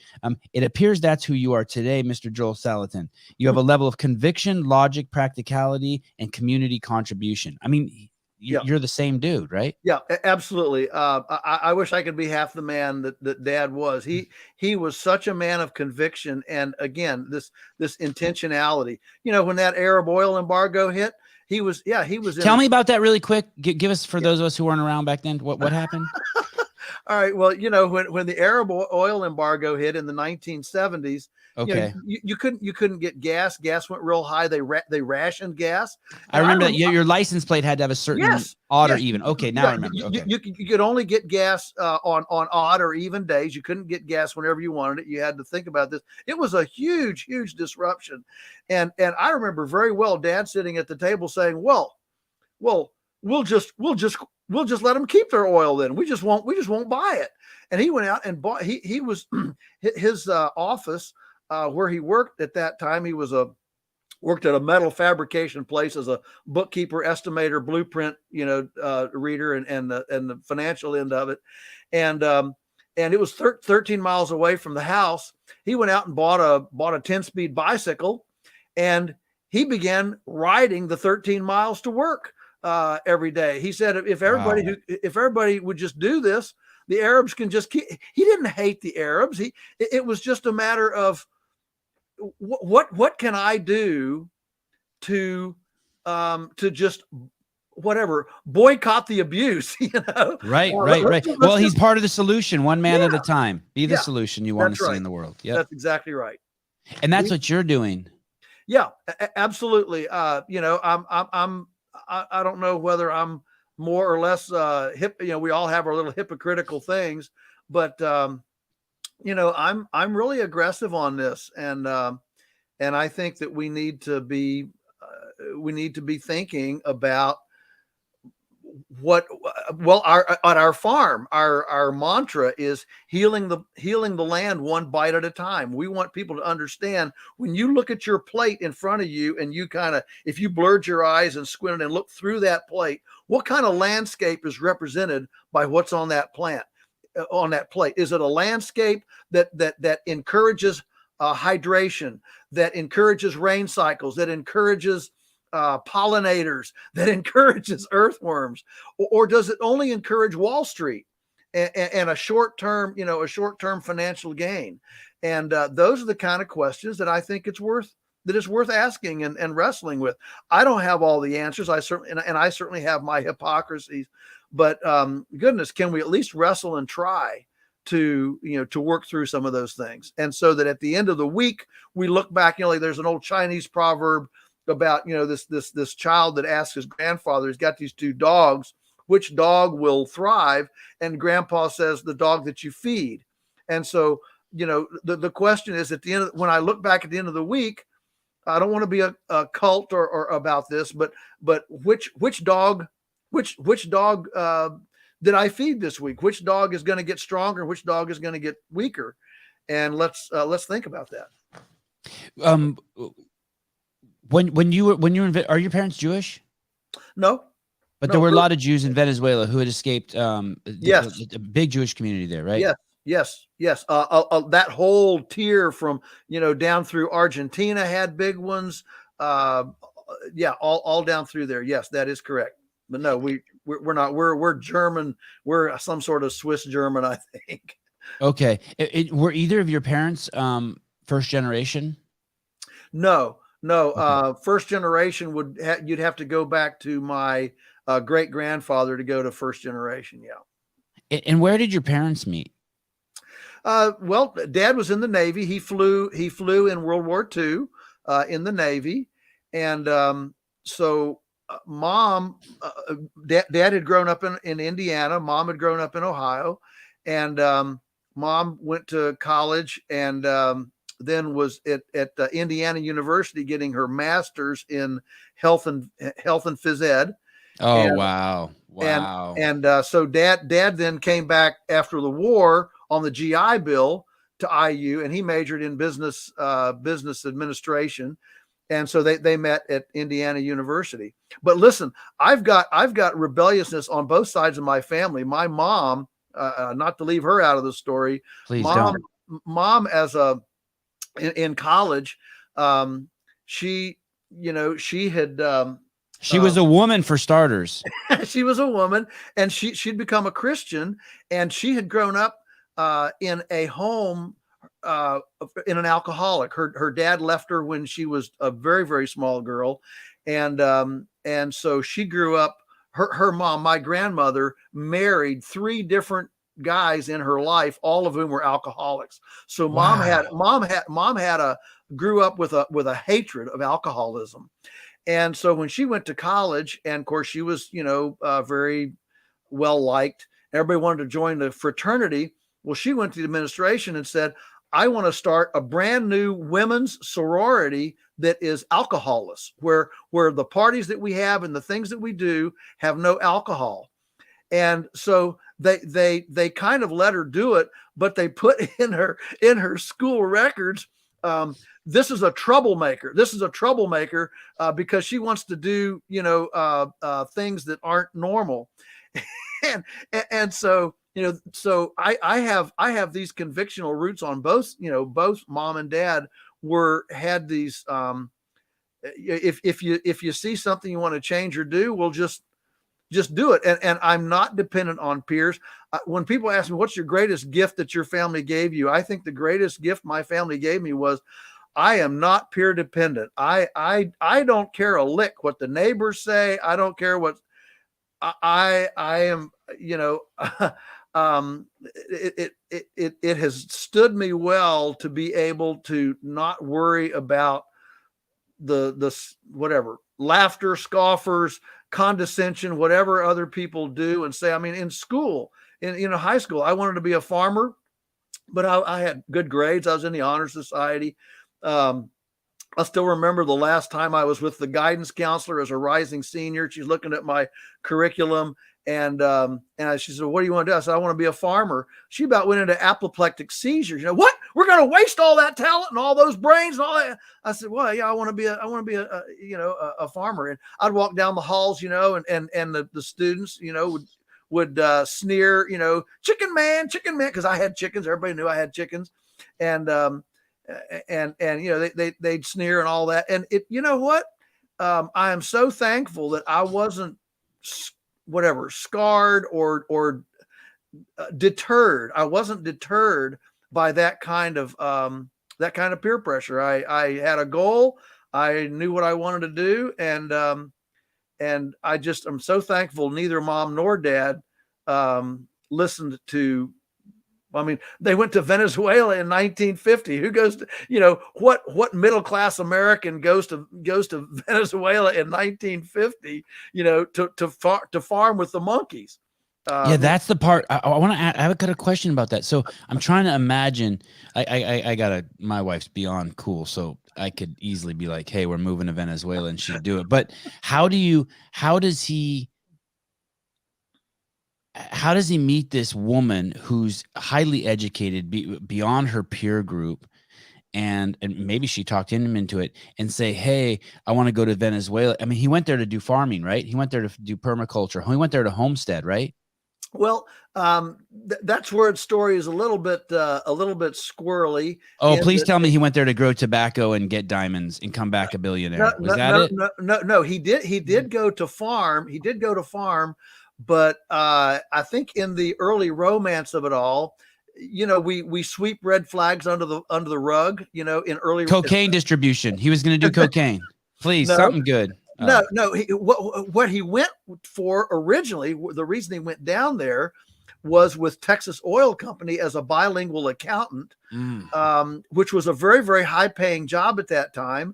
It appears that's who you are today, Mr. Joel Salatin. You have a level of conviction, logic, practicality, and community contribution. I mean, you're the same dude, right? Yeah, absolutely. I wish I could be half the man that Dad was. He was such a man of conviction, and again, this intentionality. When that Arab oil embargo hit, he was. Tell me about that really quick. Give us, for those of us who weren't around back then, what happened? All right. Well, when the Arab oil embargo hit in the 1970s, Okay. you couldn't get gas. Gas went real high. They rationed gas. I remember that your license plate had to have a certain Yes, odd or yes, even. Okay, now I remember. Okay. You could only get gas on odd or even days. You couldn't get gas whenever you wanted it. You had to think about this. It was a huge disruption, and I remember very well Dad sitting at the table saying, "Well, we'll just let them keep their oil. Then we just won't buy it." And he went out and bought. He was his office where he worked at that time. He was worked at a metal fabrication place as a bookkeeper, estimator, blueprint, reader, and the financial end of it. And it was 13 miles away from the house. He went out and bought a 10-speed bicycle, and he began riding the 13 miles to work every day. He said, if everybody would just do this, the Arabs can just keep. He didn't hate the Arabs. It was just a matter of, what can I do to just whatever boycott the abuse, Right. Well, he's part of the solution, one man at a time. Be the solution you want to see in the world. Yeah, that's exactly right. And that's what you're doing. Yeah, absolutely. I don't know whether I'm more or less hip. We all have our little hypocritical things, but I'm really aggressive on this, and I think that we need to be thinking about at our farm, our mantra is healing the land one bite at a time. We want people to understand, when you look at your plate in front of you and you if you blurred your eyes and squinted and looked through that plate, what kind of landscape is represented by what's on that plate? Is it a landscape that encourages hydration, that encourages rain cycles, that encourages pollinators, that encourages earthworms, or does it only encourage Wall Street and a short-term financial gain? And those are the kind of questions that I think it's worth asking and wrestling with. I don't have all the answers. I certainly have my hypocrisies, but goodness, can we at least wrestle and try to work through some of those things? And so that at the end of the week, we look back, like there's an old Chinese proverb about, this child that asks his grandfather, he's got these two dogs, which dog will thrive? And grandpa says, the dog that you feed. And so, the question is, at the end, when I look back at the end of the week, I don't want to be a cult or about this, but which dog did I feed this week? Which dog is going to get stronger? Which dog is going to get weaker? And let's think about that. When you were are your parents Jewish? No, but there were a lot of Jews in Venezuela who had escaped. Yes, a big Jewish community there, right? Yes. That whole tier from down through Argentina had big ones. All down through there. Yes, that is correct. But no, we're not. We're German. We're some sort of Swiss German, I think. Okay. Were either of your parents first generation? No. Okay. First generation you'd have to go back to my great grandfather to go to first generation. Yeah. And where did your parents meet? Well, Dad was in the Navy. He flew in World War II in the Navy, and so Mom, Dad had grown up in Indiana. Mom had grown up in Ohio, and Mom went to college and then was at Indiana University getting her master's in health and phys ed. Oh, wow. And so dad then came back after the war on the GI Bill to IU, and he majored in business administration. And so they met at Indiana University. But listen, I've got rebelliousness on both sides of my family. My mom, not to leave her out of the story. Please don't. Mom, in college, she had. She was a woman, for starters. She was a woman, and she'd become a Christian, and she had grown up in a home in an alcoholic. Her dad left her when she was a very, very small girl, and so she grew up. Her mom, my grandmother, married 3 different guys in her life, all of whom were alcoholics. So mom grew up with a hatred of alcoholism. And so when she went to college, and of course she was, very well liked, everybody wanted to join the fraternity. Well, she went to the administration and said, I want to start a brand new women's sorority that is alcoholless, where the parties that we have and the things that we do have no alcohol. And so they kind of let her do it, but they put in her school records, this is a troublemaker. This is a troublemaker because she wants to do, things that aren't normal. and so, so I have these convictional roots on both, both mom and dad had these, if you see something you want to change or do, well, just do it. And I'm not dependent on peers. When people ask me, what's your greatest gift that your family gave you? I think the greatest gift my family gave me was, I am not peer dependent. I don't care a lick what the neighbors say. I don't care what I am, it has stood me well to be able to not worry about the whatever laughter, scoffers, condescension, whatever other people do and say. I mean, in school, in high school, I wanted to be a farmer, but I had good grades. I was in the honor society. I still remember the last time I was with the guidance counselor as a rising senior. She's looking at my curriculum, and she said, "What do you want to do?" I said, "I want to be a farmer." She about went into apoplectic seizures. What? We're going to waste all that talent and all those brains and all that? I said, "Well, yeah, I want to be a farmer." And I'd walk down the halls, and the students, would sneer, chicken man, because I had chickens. Everybody knew I had chickens, and they'd sneer and all that. And you know what? I am so thankful that I wasn't scarred or deterred. I wasn't deterred by that kind of peer pressure. I had a goal. I knew what I wanted to do, and I'm so thankful neither mom nor dad listened to. I mean, they went to Venezuela in 1950. Who goes to, what middle-class American goes to Venezuela in 1950, to farm with the monkeys? Yeah, that's the part I want to add. I've got a question about that. So I'm trying to imagine, my wife's beyond cool. So I could easily be like, hey, we're moving to Venezuela, and she'd do it. But how does he meet this woman who's highly educated beyond her peer group, and maybe she talked him into it, and say, hey, I want to go to Venezuela? I mean, he went there to do farming, right? He went there to do permaculture. He went there to homestead, right? Well, that's where its story is a little bit squirrely. Oh, please tell me he went there to grow tobacco and get diamonds and come back a billionaire. No, he did go to farm. He did go to farm. But I think in the early romance of it all, we sweep red flags under the rug. In early cocaine distribution, he was going to do cocaine. Please, something good. No. What he went for originally, the reason he went down there was with Texas Oil Company as a bilingual accountant, which was a very, very high paying job at that time.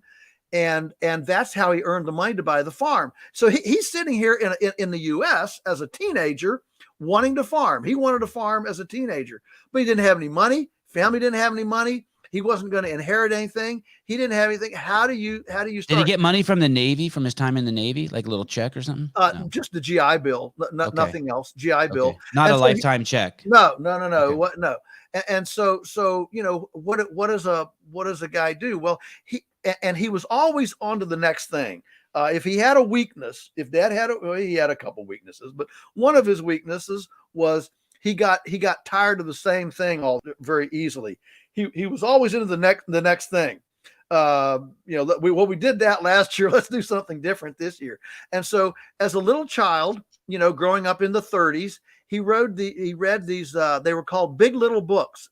And that's how he earned the money to buy the farm. So he's sitting here in the U.S. as a teenager wanting to farm. He wanted to farm as a teenager, but he didn't have any money. Family didn't have any money. He wasn't going to inherit anything. He didn't have anything. How do you start? Did he get money from the Navy, from his time in the Navy, like a little check or something? No. Just the GI Bill, nothing else. GI Bill, not a lifetime check. No. Okay. What? No. And so what does a guy do? Well, he was always on to the next thing. If he had a weakness, if Dad he had a couple weaknesses, but one of his weaknesses was he got tired of the same thing very easily. He was always into the next thing. We did that last year. Let's do something different this year. And so as a little child, growing up in the 30s, he read these, they were called Big Little Books.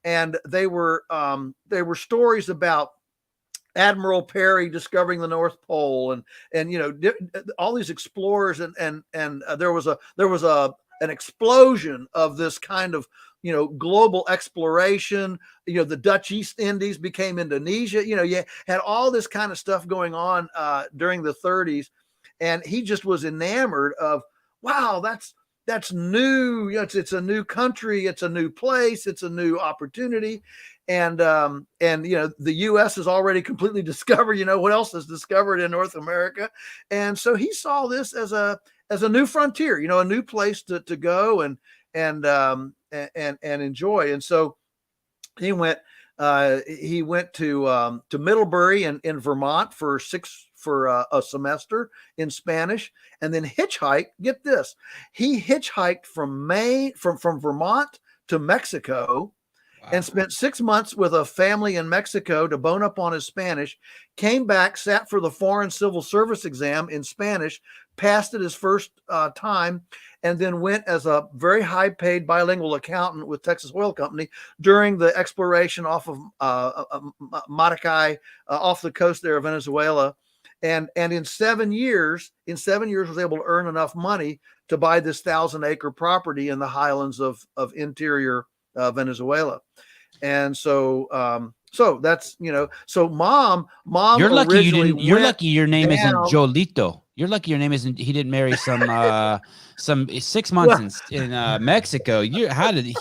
And they were stories about Admiral Perry discovering the North Pole and all these explorers. And there was an explosion of this kind of, global exploration. The Dutch East Indies became Indonesia. You had all this kind of stuff going on during the 30s. And he just was enamored of, wow, that's new. It's a new country. It's a new place. It's a new opportunity. And the U.S. is already completely discovered. What else is discovered in North America? And so he saw this as a new frontier, a new place to go and enjoy. And so he went to Middlebury in Vermont for a semester in Spanish, and then hitchhiked. Get this, he hitchhiked from Vermont to Mexico. Wow. And spent 6 months with a family in Mexico to bone up on his Spanish, came back, sat for the Foreign Civil Service exam in Spanish, passed it his first time, and then went as a very high-paid bilingual accountant with Texas Oil Company during the exploration off of Maracay, off the coast there of Venezuela. And in 7 years, was able to earn enough money to buy this 1,000-acre property in the highlands of interior Venezuela. And so that's, so mom you're lucky you're lucky your name down. isn't Jolito. You're lucky your name isn't, he didn't marry some 6 months in Mexico. How did he?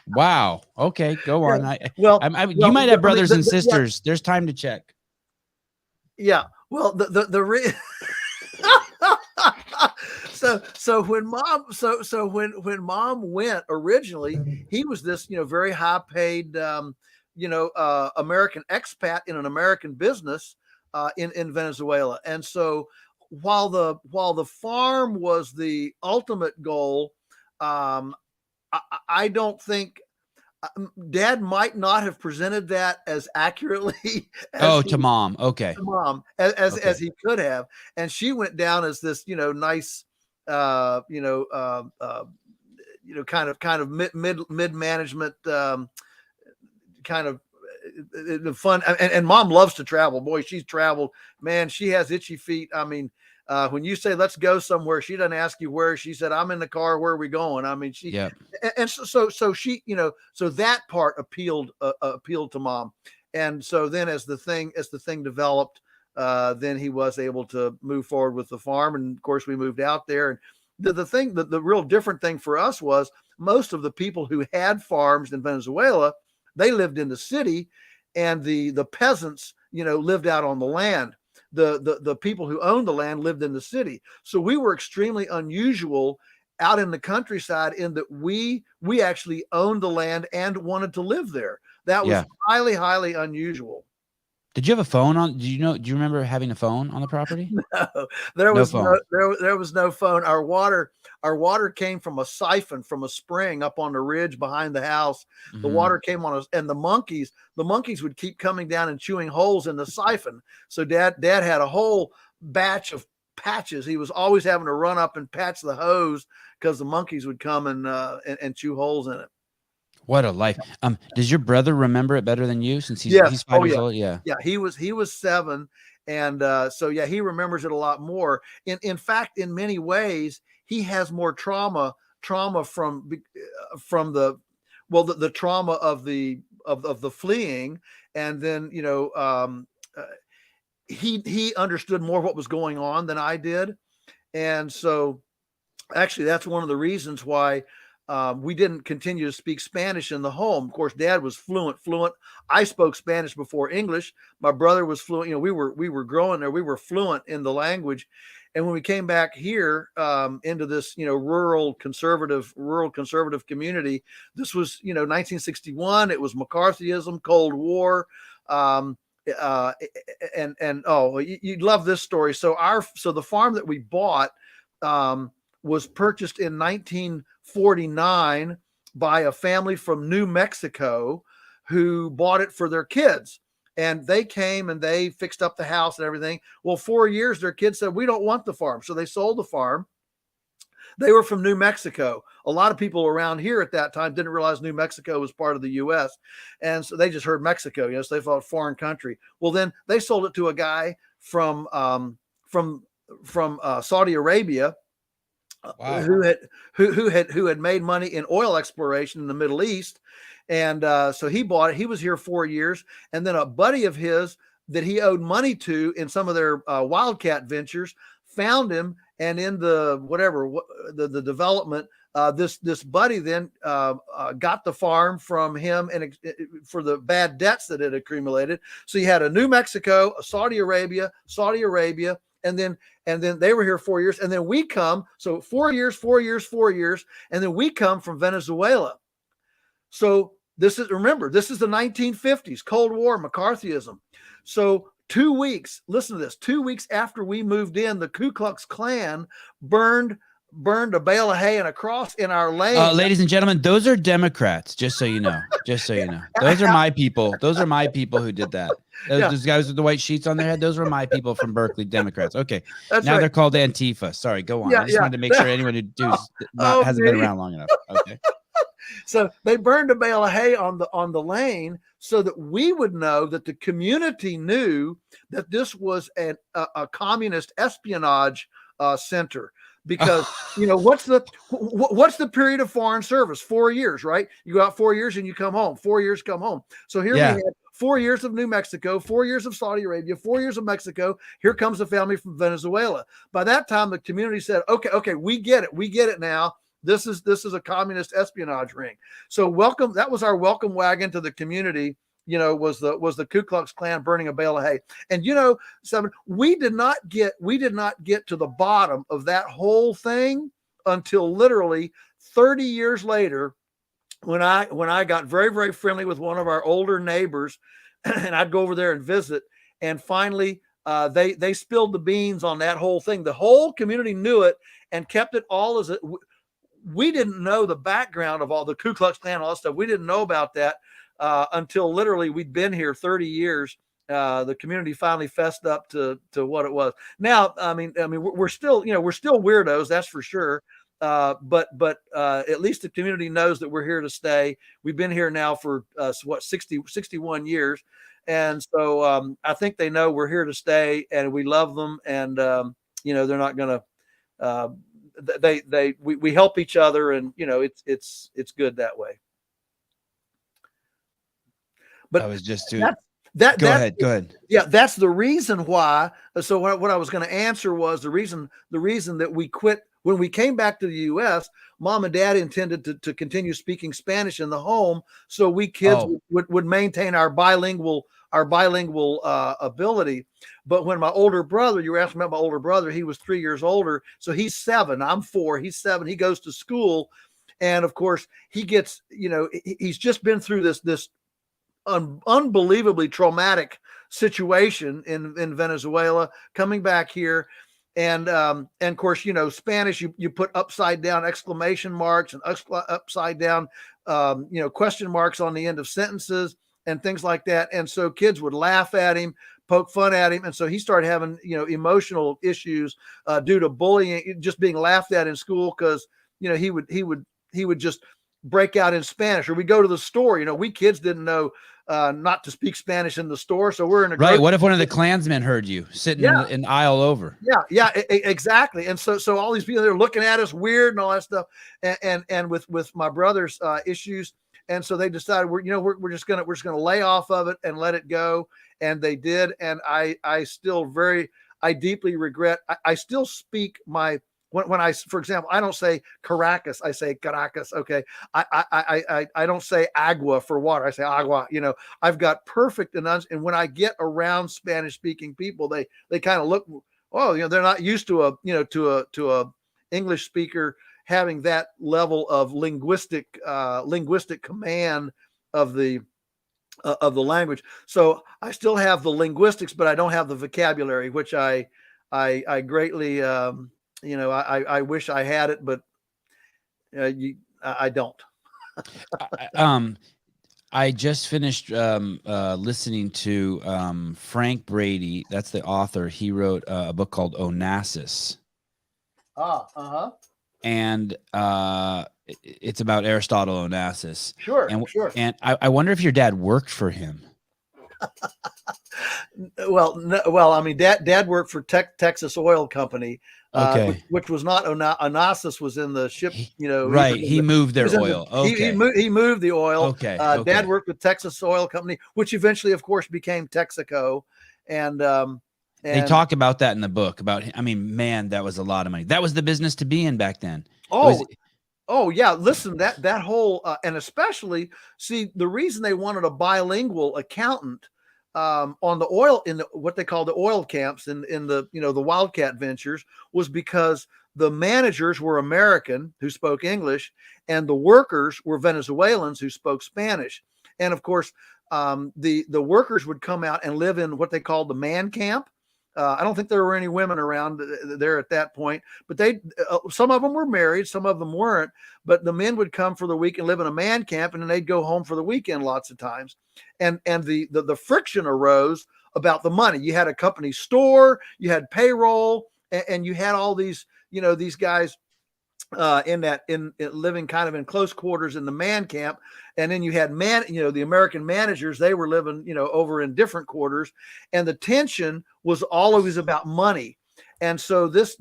Wow. Okay, go on. Yeah. You might have brothers and sisters. There's time to check. Yeah. Well, So when mom went originally, he was this, very high paid, American expat in an American business in Venezuela. And so while the farm was the ultimate goal, I don't think Dad might not have presented that as accurately to mom. Okay. To mom as he could have. And she went down as this, nice, kind of mid management, kind of fun. And mom loves to travel. Boy, she's traveled, man. She has itchy feet. I mean, when you say, let's go somewhere, she doesn't ask you where. She said, I'm in the car. Where are we going? I mean, and so she, so that part appealed to mom. And so then as the thing developed, then he was able to move forward with the farm. And of course we moved out there. And the real different thing for us was most of the people who had farms in Venezuela, they lived in the city, and the peasants, lived out on the land. The people who owned the land lived in the city. So we were extremely unusual out in the countryside in that we actually owned the land and wanted to live there. That was highly, highly unusual. Did you have a phone on? Do you remember having a phone on the property? No, there was no phone. Our water came from a siphon from a spring up on the ridge behind the house. Mm-hmm. The water came on us, and the monkeys would keep coming down and chewing holes in the siphon. So dad had a whole batch of patches. He was always having to run up and patch the hose because the monkeys would come and chew holes in it. What a life. Does your brother remember it better than you since he's 5 years old? Yeah. Yeah. He was 7. And he remembers it a lot more. In fact, in many ways, he has more trauma from the trauma of the fleeing. And then, he understood more what was going on than I did. And so actually that's one of the reasons why we didn't continue to speak Spanish in the home. Of course, Dad was fluent. I spoke Spanish before English. My brother was fluent. We were growing there. We were fluent in the language. And when we came back here into this, rural conservative community, this was, 1961. It was McCarthyism, Cold War. You'd love this story. So the farm that we bought was purchased in 1949 by a family from New Mexico who bought it for their kids. And they came and they fixed up the house and everything. Well, 4 years, their kids said, we don't want the farm. So they sold the farm. They were from New Mexico. A lot of people around here at that time didn't realize New Mexico was part of the U.S. And so they just heard Mexico, so they thought foreign country. Well, then they sold it to a guy from Saudi Arabia. Wow. who had made money in oil exploration in the Middle East, and so he bought it. He was here 4 years, and then a buddy of his that he owed money to in some of their wildcat ventures found him, and in the the development, this buddy then got the farm from him and for the bad debts that had accumulated. So you had a New Mexico, a Saudi Arabia, and then they were here 4 years, and then we come. So 4 years, 4 years, 4 years, and then we come from Venezuela. So remember, this is the 1950s, Cold War, McCarthyism. So 2 weeks, listen to this, 2 weeks after we moved in, the Ku Klux Klan burned a bale of hay and a cross in our lane. Ladies and gentlemen, those are Democrats, just so you know. Just so you know. Those are my people. Those are my people who did that. Those guys with the white sheets on their head, those were my people from Berkeley, Democrats. Okay. That's now right. They're called Antifa. Sorry, go on. I just wanted to make sure anyone who hasn't been around long enough. Okay. So they burned a bale of hay on the lane so that we would know, that the community knew that this was a communist espionage center. Because what's the period of foreign service? 4 years, right? You go out 4 years and you come home. 4 years, come home. So here we had 4 years of New Mexico, 4 years of Saudi Arabia, 4 years of Mexico. Here comes a family from Venezuela. By that time, the community said, "Okay, we get it now. This is a communist espionage ring." So welcome. That was our welcome wagon to the community. Was the Ku Klux Klan burning a bale of hay. And Sevan, we did not get to the bottom of that whole thing until literally 30 years later, when I got very, very friendly with one of our older neighbors, and I'd go over there and visit, and finally they spilled the beans on that whole thing. The whole community knew it and kept it all as we didn't know the background of all the Ku Klux Klan, all that stuff. We didn't know about that until literally we'd been here 30 years. The community finally fessed up to what it was. Now, I mean, we're still weirdos, that's for sure. But at least the community knows that we're here to stay. We've been here now for 61 years. And so I think they know we're here to stay, and we love them. And, they're not going to, we help each other, and, it's good that way. But I was just doing Go ahead. Yeah, that's the reason why. So what I was going to answer was the reason that we quit when we came back to the U.S. Mom and Dad intended to continue speaking Spanish in the home, so we kids would maintain our bilingual ability. But when my older brother, you were asking about my older brother, he was 3 years older, so he's 7. I'm 4. He's 7. He goes to school, and of course he gets, he's just been through this unbelievably traumatic situation in Venezuela, coming back here. And of course, Spanish, you put upside down exclamation marks and upside down, question marks on the end of sentences and things like that. And so kids would laugh at him, poke fun at him. And so he started having, emotional issues due to bullying, just being laughed at in school. Cause he would just break out in Spanish. Or we go to the store, we kids didn't know not to speak Spanish in the store. So we're in a right. What if one of the Klansmen heard you sitting in aisle over? Yeah, exactly. And so all these people, they're looking at us weird and all that stuff. And with my brother's issues. And so they decided we're just gonna lay off of it and let it go. And they did. And I deeply regret. I still speak when I, for example, I don't say Caracas, I say Caracas. Okay. I don't say agua for water. I say agua. I've got perfect and when I get around Spanish speaking people, they kind of look, they're not used to a English speaker having that level of linguistic command of the language. So I still have the linguistics, but I don't have the vocabulary, which I greatly, I wish I had it, but I don't. I just finished listening to Frank Brady. That's the author. He wrote a book called Onassis. And it's about Aristotle Onassis. Sure. And I wonder if your dad worked for him. Well, no, well, I mean, Dad worked for Texas Oil Company, Okay. which was not Onassis was in the ship. You know, Right. He moved he was their in the oil. Okay. he moved the oil. Okay. Dad Okay. worked with Texas Oil Company, which eventually, of course, became Texaco, and They talk about that in the book about, I mean, man, that was a lot of money. That was the business to be in back then. It was, oh yeah, listen, that whole and especially see the reason they wanted a bilingual accountant on the oil in what they call the oil camps in the the Wildcat ventures was because the managers were American who spoke English and the workers were Venezuelans who spoke Spanish. And of course, the workers would come out and live in what they called the man camp. I don't think there were any women around there at that point, but some of them were married, some of them weren't. But the men would come for the week and live in a man camp, and then they'd go home for the weekend lots of times. And the friction arose about the money. You had a company store, you had payroll, and you had all these these guys in living kind of in close quarters in the man camp. And then you had the American managers, they were living, over in different quarters. And the tension was always about money. And so this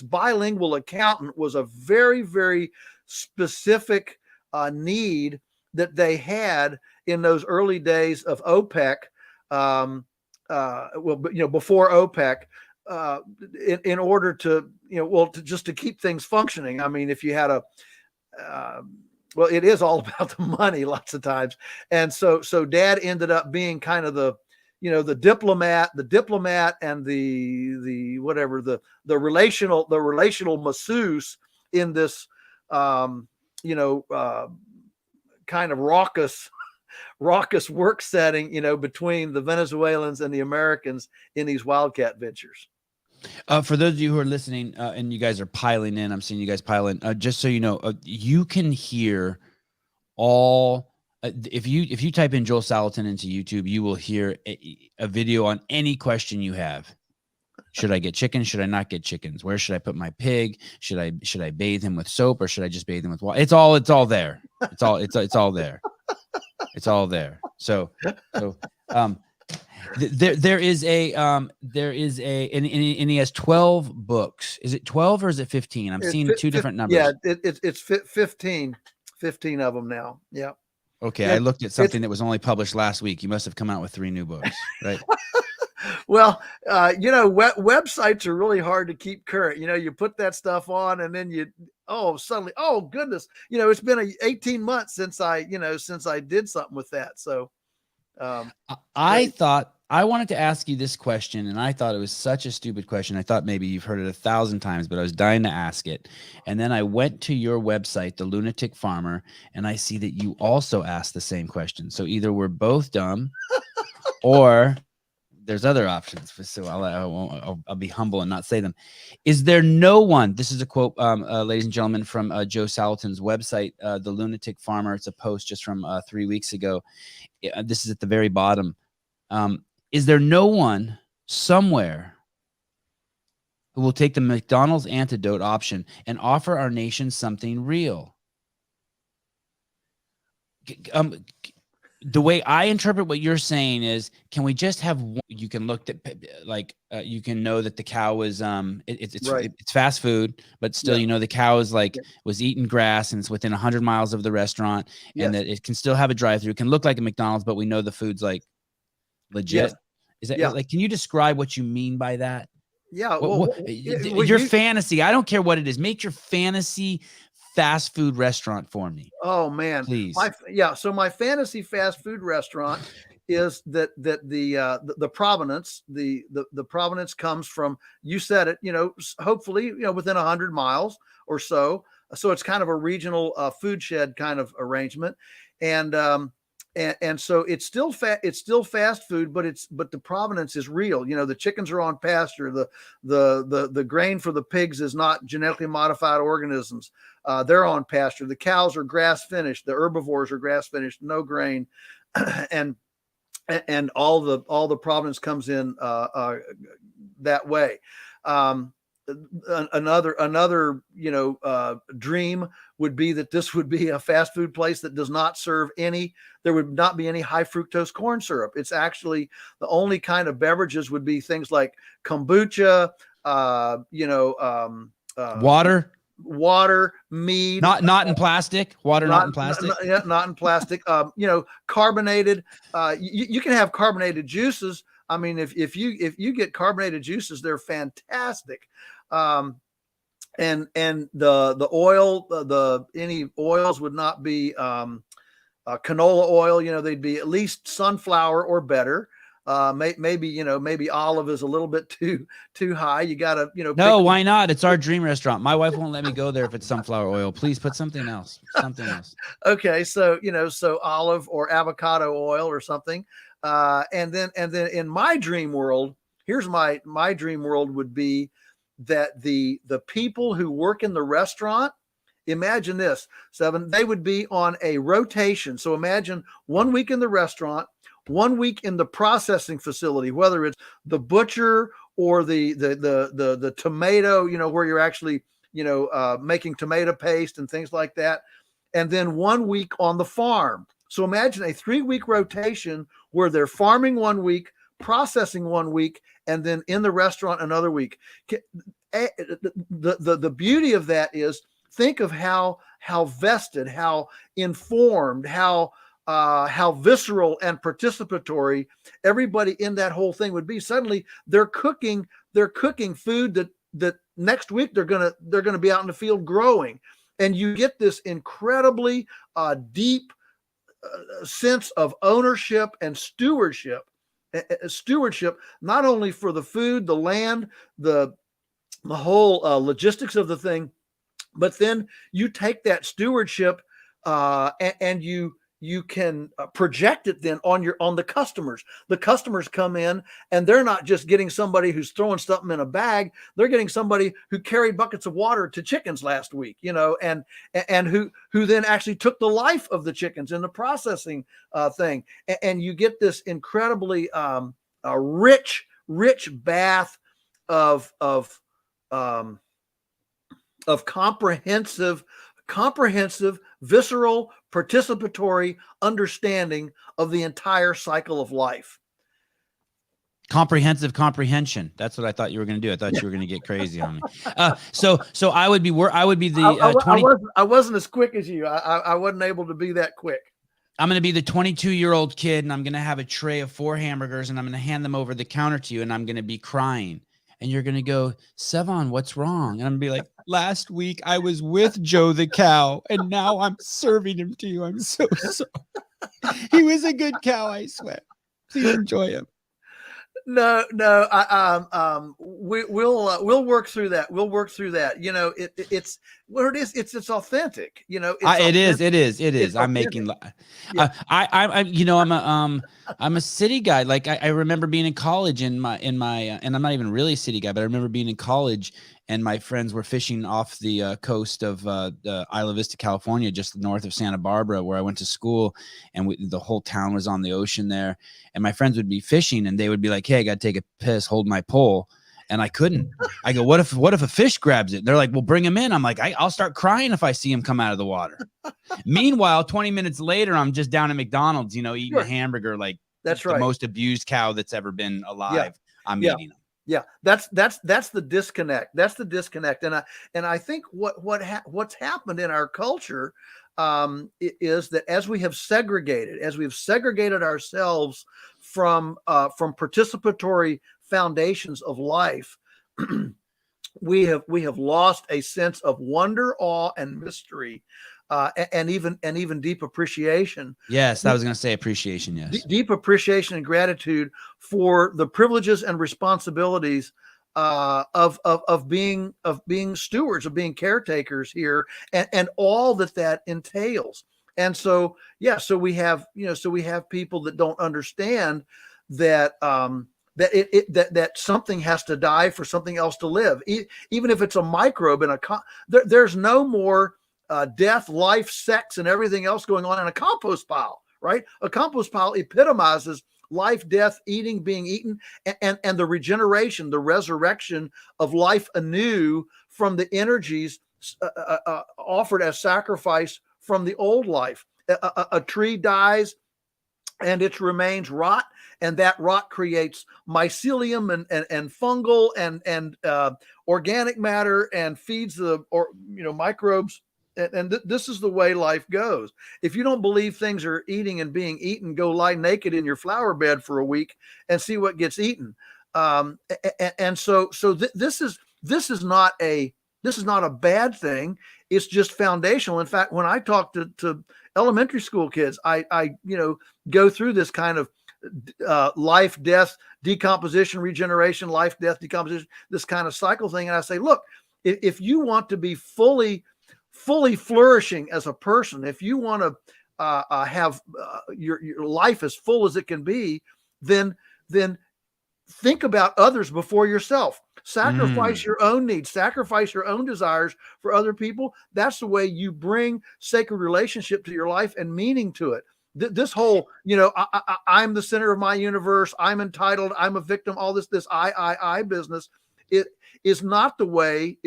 bilingual accountant was a very, very specific need that they had in those early days of OPEC. Before OPEC, in order to just to keep things functioning. I mean, if you had it is all about the money lots of times. And so Dad ended up being kind of the diplomat and the whatever, the relational masseuse in this kind of raucous work setting, between the Venezuelans and the Americans in these Wildcat ventures. For those of you who are listening, and you guys are piling in, I'm seeing you guys pile in. Just so you know, you can hear all. If you type in Joel Salatin into YouTube, you will hear a video on any question you have. Should I get chickens? Should I not get chickens? Where should I put my pig? Should I bathe him with soap or should I just bathe him with water? It's all there. It's all there. It's all there. So there is a and he has 12 books. Is it 12 or is it 15? I'm seeing two different numbers. Yeah, it's 15 of them now. Yeah. Okay, I looked at something that was only published last week. You must have come out with 3 new books, right? Well, websites are really hard to keep current. You put that stuff on and then suddenly, oh goodness, it's been 18 months since I did something with that. So I thought I wanted to ask you this question, and I thought it was such a stupid question. I thought maybe you've heard it 1,000 times, but I was dying to ask it. And then I went to your website, the Lunatic Farmer, and I see that you also asked the same question. So either we're both dumb or there's other options. So I'll be humble and not say them. Is there no one? This is a quote, ladies and gentlemen, from Joe Salatin's website, The Lunatic Farmer. It's a post just from 3 weeks ago. This is at the very bottom. Is there no one somewhere who will take the McDonald's antidote option and offer our nation something real? The way I interpret what you're saying is, can we just have one? You can look at you can know that the cow is it's right. It's fast food, but still the cow is was eating grass and it's within 100 miles of the restaurant, and that it can still have a drive-through. It can look like a McDonald's, but we know the food's legit. Yes. Is that can you describe what you mean by that? Yeah. Your fantasy, I don't care what it is. Make your fantasy fast food restaurant for me. Oh man, please. So my fantasy fast food restaurant is that the provenance, the provenance comes from, you said it, hopefully, within 100 miles or so. So it's kind of a regional food shed kind of arrangement. And so it's still fast food, but the provenance is real. The chickens are on pasture. The grain for the pigs is not genetically modified organisms. They're on pasture. The cows are grass finished. The herbivores are grass finished, no grain, and all the provenance comes in that way. another dream would be that this would be a fast food place that does not serve there would not be any high fructose corn syrup. It's actually the only kind of beverages would be things like kombucha, water, mead, not in plastic, water, not in plastic. Not in plastic. Carbonated. You can have carbonated juices. I mean, if you get carbonated juices, they're fantastic. And the oil, any oils would not be canola oil. They'd be at least sunflower or better. Maybe olive is a little bit too high. You gotta, no, why not? It's our dream restaurant. My wife won't let me go there if it's sunflower oil. Please put something else. Okay. So, so olive or avocado oil or something. And then in my dream world, here's my dream world would be that the people who work in the restaurant, imagine this, Sevan, they would be on a rotation. So imagine 1 week in the restaurant, 1 week in the processing facility, whether it's the butcher or the tomato, where you're actually, making tomato paste and things like that. And then 1 week on the farm. So imagine a 3-week rotation where they're farming 1 week, processing 1 week, and then in the restaurant another week. The beauty of that is, think of how vested, how informed, how visceral and participatory everybody in that whole thing would be. Suddenly they're cooking food that next week they're gonna be out in the field growing, and you get this incredibly deep sense of ownership and stewardship, not only for the food, the land, the whole logistics of the thing, but then you take that stewardship and you can project it then on the customers. The customers come in and they're not just getting somebody who's throwing something in a bag. They're getting somebody who carried buckets of water to chickens last week, and who then actually took the life of the chickens in the processing thing. And you get this incredibly rich bath of comprehensive, visceral, participatory understanding of the entire cycle of life. Comprehensive comprehension. That's what I thought you were going to do. I thought you were going to get crazy on me. So I would be the 20. I wasn't as quick as you. I wasn't able to be that quick. I'm going to be the 22-year-old kid, and I'm going to have a tray of 4 hamburgers, and I'm going to hand them over the counter to you, and I'm going to be crying. And you're going to go, Sevan, what's wrong? And I'm going to be like, last week I was with Joe the cow, and now I'm serving him to you. I'm so sorry. He was a good cow, I swear. Please enjoy him. No. We'll work through that. We'll work through that. It's what it is. It's authentic. It is. I'm making. Yeah. I'm a city guy. Like I remember being in college and I'm not even really a city guy, but I remember being in college and my friends were fishing off the coast of Isla Vista, California, just north of Santa Barbara, where I went to school, and the whole town was on the ocean there. And my friends would be fishing, and they would be like, "Hey, I got to take a piss. Hold my pole." And I couldn't. I go, "What if a fish grabs it?" And they're like, "Well, bring him in." I'm like, "I'll start crying if I see him come out of the water." Meanwhile, 20 minutes later, I'm just down at McDonald's, eating a hamburger like that's right, the most abused cow that's ever been alive. Yeah. I'm eating them. Yeah, that's the disconnect. That's the disconnect. And I think what's happened in our culture is that as we have segregated ourselves from participatory foundations of life, we have lost a sense of wonder, awe, and mystery, and even deep appreciation. Yes, I was going to say appreciation. Yes, deep appreciation and gratitude for the privileges and responsibilities of being stewards, of being caretakers here, and all that entails. And so we have people that don't understand that that something has to die for something else to live, even if it's a microbe in there's no more death, life, sex, and everything else going on in a compost pile, right? A compost pile epitomizes life, death, eating, being eaten, and the regeneration, the resurrection of life anew from the energies offered as sacrifice from the old life. A tree dies and its remains rot, and that rot creates mycelium and fungal and organic matter, and feeds the microbes. And this is the way life goes. If you don't believe things are eating and being eaten, go lie naked in your flower bed for a week and see what gets eaten. So this is not a bad thing. It's just foundational. In fact, when I talk to elementary school kids, I go through this kind of life, death, decomposition, regeneration, life, death, decomposition, this kind of cycle thing. And I say, look, if you want to be fully flourishing as a person, if you want to have your life as full as it can be, then think about others before yourself. Sacrifice your own needs, sacrifice your own desires for other people. That's the way you bring sacred relationship to your life and meaning to it. This whole, I'm the center of my universe, I'm entitled, I'm a victim, all this I business, it is not the way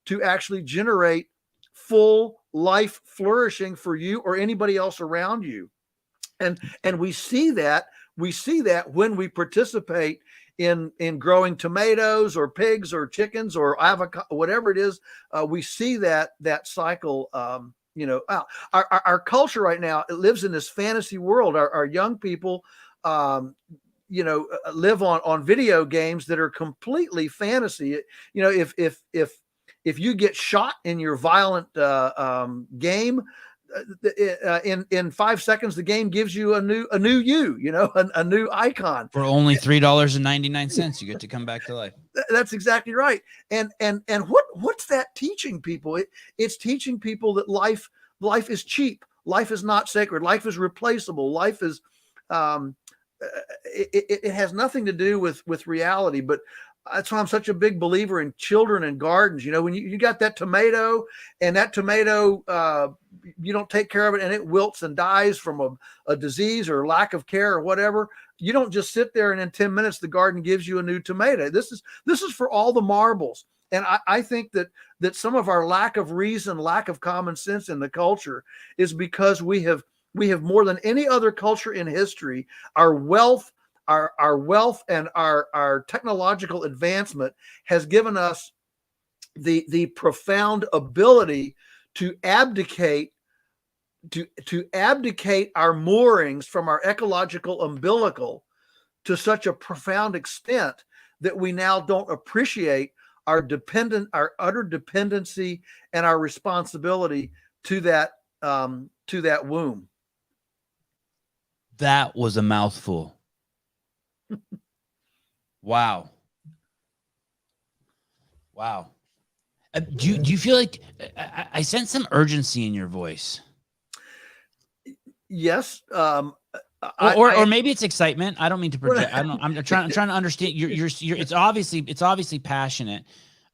to actually generate full life flourishing for you or anybody else around you. And we see that when we participate in growing tomatoes or pigs or chickens or avocado, whatever it is. We see that cycle. Our culture right now, it lives in this fantasy world. Our young people live on video games that are completely fantasy. If you get shot in your violent game, in 5 seconds, the game gives you a new a new icon for only $3.99. You get to come back to life. That's exactly right. And what's that teaching people? It's teaching people that life is cheap. Life is not sacred. Life is replaceable. Life is it has nothing to do with reality. But that's why I'm such a big believer in children and gardens. When you got that tomato, and that tomato, you don't take care of it and it wilts and dies from a disease or lack of care or whatever. You don't just sit there and in 10 minutes, the garden gives you a new tomato. This is for all the marbles. And I think that some of our lack of reason, lack of common sense in the culture is because we have more than any other culture in history, our wealth and our technological advancement has given us the profound ability to abdicate our moorings from our ecological umbilical to such a profound extent that we now don't appreciate our utter dependency and our responsibility to that womb. That was a mouthful. Wow. Do you feel like I sense some urgency in your voice? Yes. Or maybe it's excitement. I don't mean to project. I'm trying to understand. You're it's obviously passionate.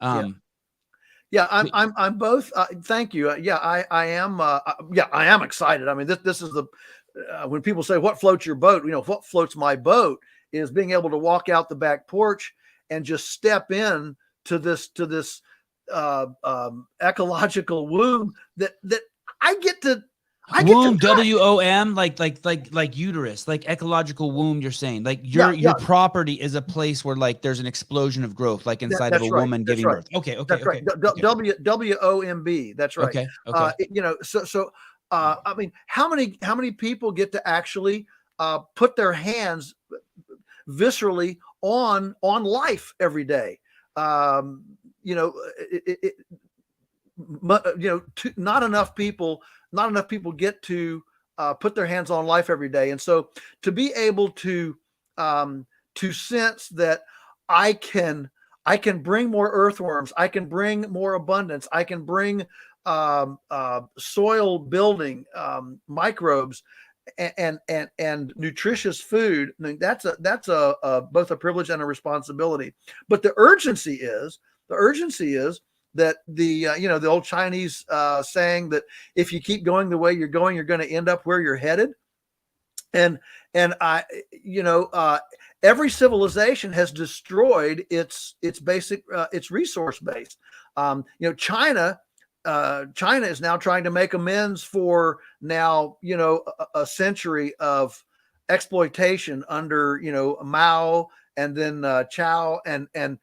Yeah, I'm both. Thank you. I am excited. I mean, this is when people say what floats your boat, what floats my boat is being able to walk out the back porch and just step in to this ecological womb that I get to. Womb, WOM, like uterus, like ecological womb. You're saying like your property is a place where like there's an explosion of growth, like inside of a woman giving birth. Okay. That's right. WOMB. That's right. Okay. I mean, how many people get to actually put their hands viscerally on life every day? Not enough people get to put their hands on life every day. And so to be able to sense that I can bring more earthworms, I can bring more abundance, I can bring soil building microbes and nutritious food. I mean, that's both a privilege and a responsibility. But the urgency is that the old Chinese saying that if you keep going the way you're going, you're going to end up where you're headed. and I, every civilization has destroyed its basic its resource base. China is now trying to make amends for now a century of exploitation under Mao, and then Chow, and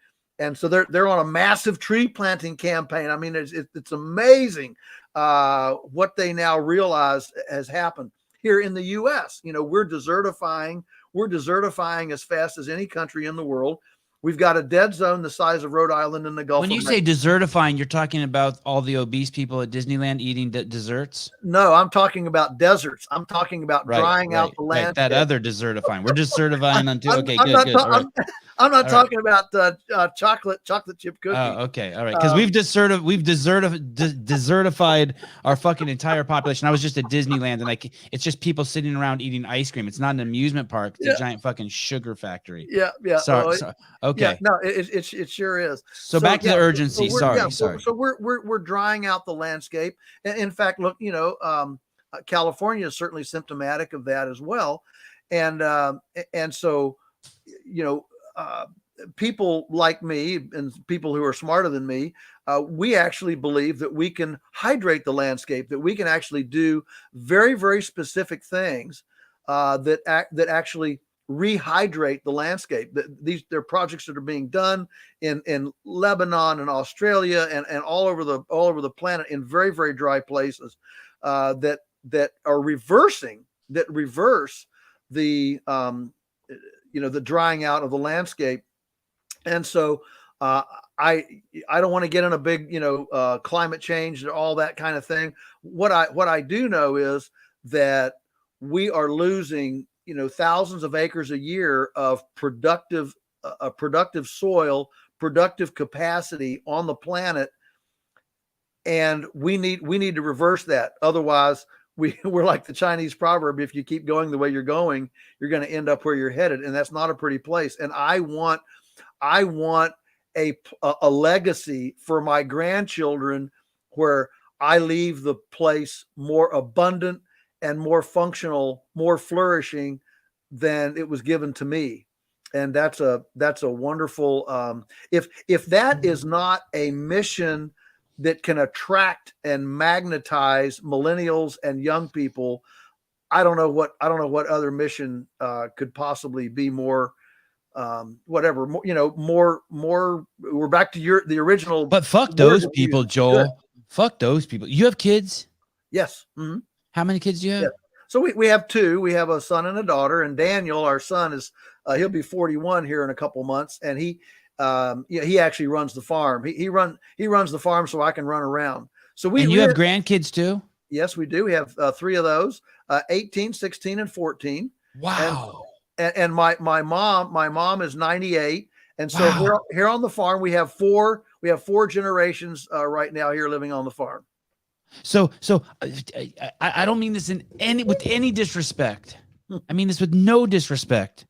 so they're on a massive tree planting campaign. I mean, it's amazing what they now realize has happened. Here in the U.S., we're desertifying as fast as any country in the world. We've got a dead zone the size of Rhode Island in the Gulf. When you say desertifying, you're talking about all the obese people at Disneyland eating desserts? No, I'm talking about deserts. I'm talking about drying out the landscape. That other desertifying. We're desertifying on two. Okay, I'm good. I'm not talking about chocolate chip cookie. Oh, okay, all right. Because we've desertified our fucking entire population. I was just at Disneyland, and it's just people sitting around eating ice cream. It's not an amusement park. It's a giant fucking sugar factory. Yeah. Sorry. Okay. Yeah, no, it sure is. So back to the urgency. Sorry. So we're drying out the landscape. In fact, look, California is certainly symptomatic of that as well, and so people like me and people who are smarter than me, we actually believe that we can hydrate the landscape, that we can actually do very, very specific things that actually rehydrate the landscape. There are projects that are being done in Lebanon and Australia and all over the planet in very, very dry places that reverse the the drying out of the landscape. And so I don't want to get in a big climate change and all that kind of thing. What I do know is that we are losing thousands of acres a year of productive soil, productive capacity on the planet, and we need to reverse that. Otherwise, we're like the Chinese proverb: if you keep going the way you're going, you're going to end up where you're headed, and that's not a pretty place. And I want a legacy for my grandchildren where I leave the place more abundant and more functional, more flourishing than it was given to me. And that's a wonderful, if that is not a mission that can attract and magnetize millennials and young people, I don't know what other mission could possibly be more whatever, more we're back to the original. But fuck those people, Joel. Good. Fuck those people. You have kids? Yes. Mm-hmm. How many kids do you have? Yeah. So we have two. We have a son and a daughter, and Daniel, our son, is he'll be 41 here in a couple months, and he actually runs the farm. He runs the farm so I can run around. So we have grandkids too? Yes, we do. We have three of those, 18, 16, and 14. Wow. And my mom is 98. And so here on the farm, we have four generations right now here living on the farm. So I don't mean this with any disrespect. I mean this with no disrespect.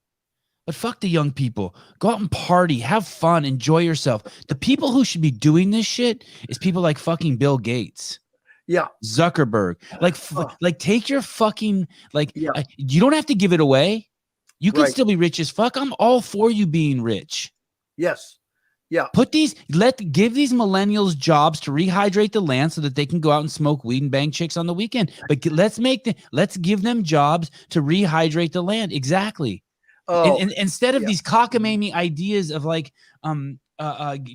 But fuck the young people. Go out and party, have fun, enjoy yourself. The people who should be doing this shit is people like fucking Bill Gates. Yeah. Zuckerberg. Like take your fucking you don't have to give it away. You can still be rich as fuck. I'm all for you being rich. Yes. Yeah. Give these millennials jobs to rehydrate the land so that they can go out and smoke weed and bang chicks on the weekend. But let's give them jobs to rehydrate the land. Exactly. Oh, and instead of these cockamamie ideas of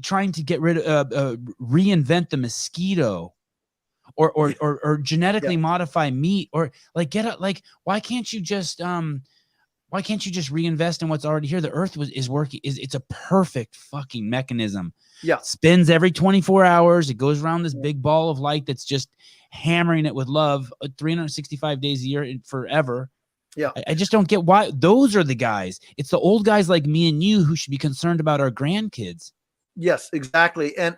trying to get rid of reinvent the mosquito or genetically modify meat or why can't you just reinvest in what's already here? The earth is working. It's a perfect fucking mechanism. Yeah. It spins every 24 hours. It goes around this big ball of light that's just hammering it with love 365 days a year forever. Yeah. I just don't get why those are the guys. It's the old guys like me and you who should be concerned about our grandkids. Yes, exactly. And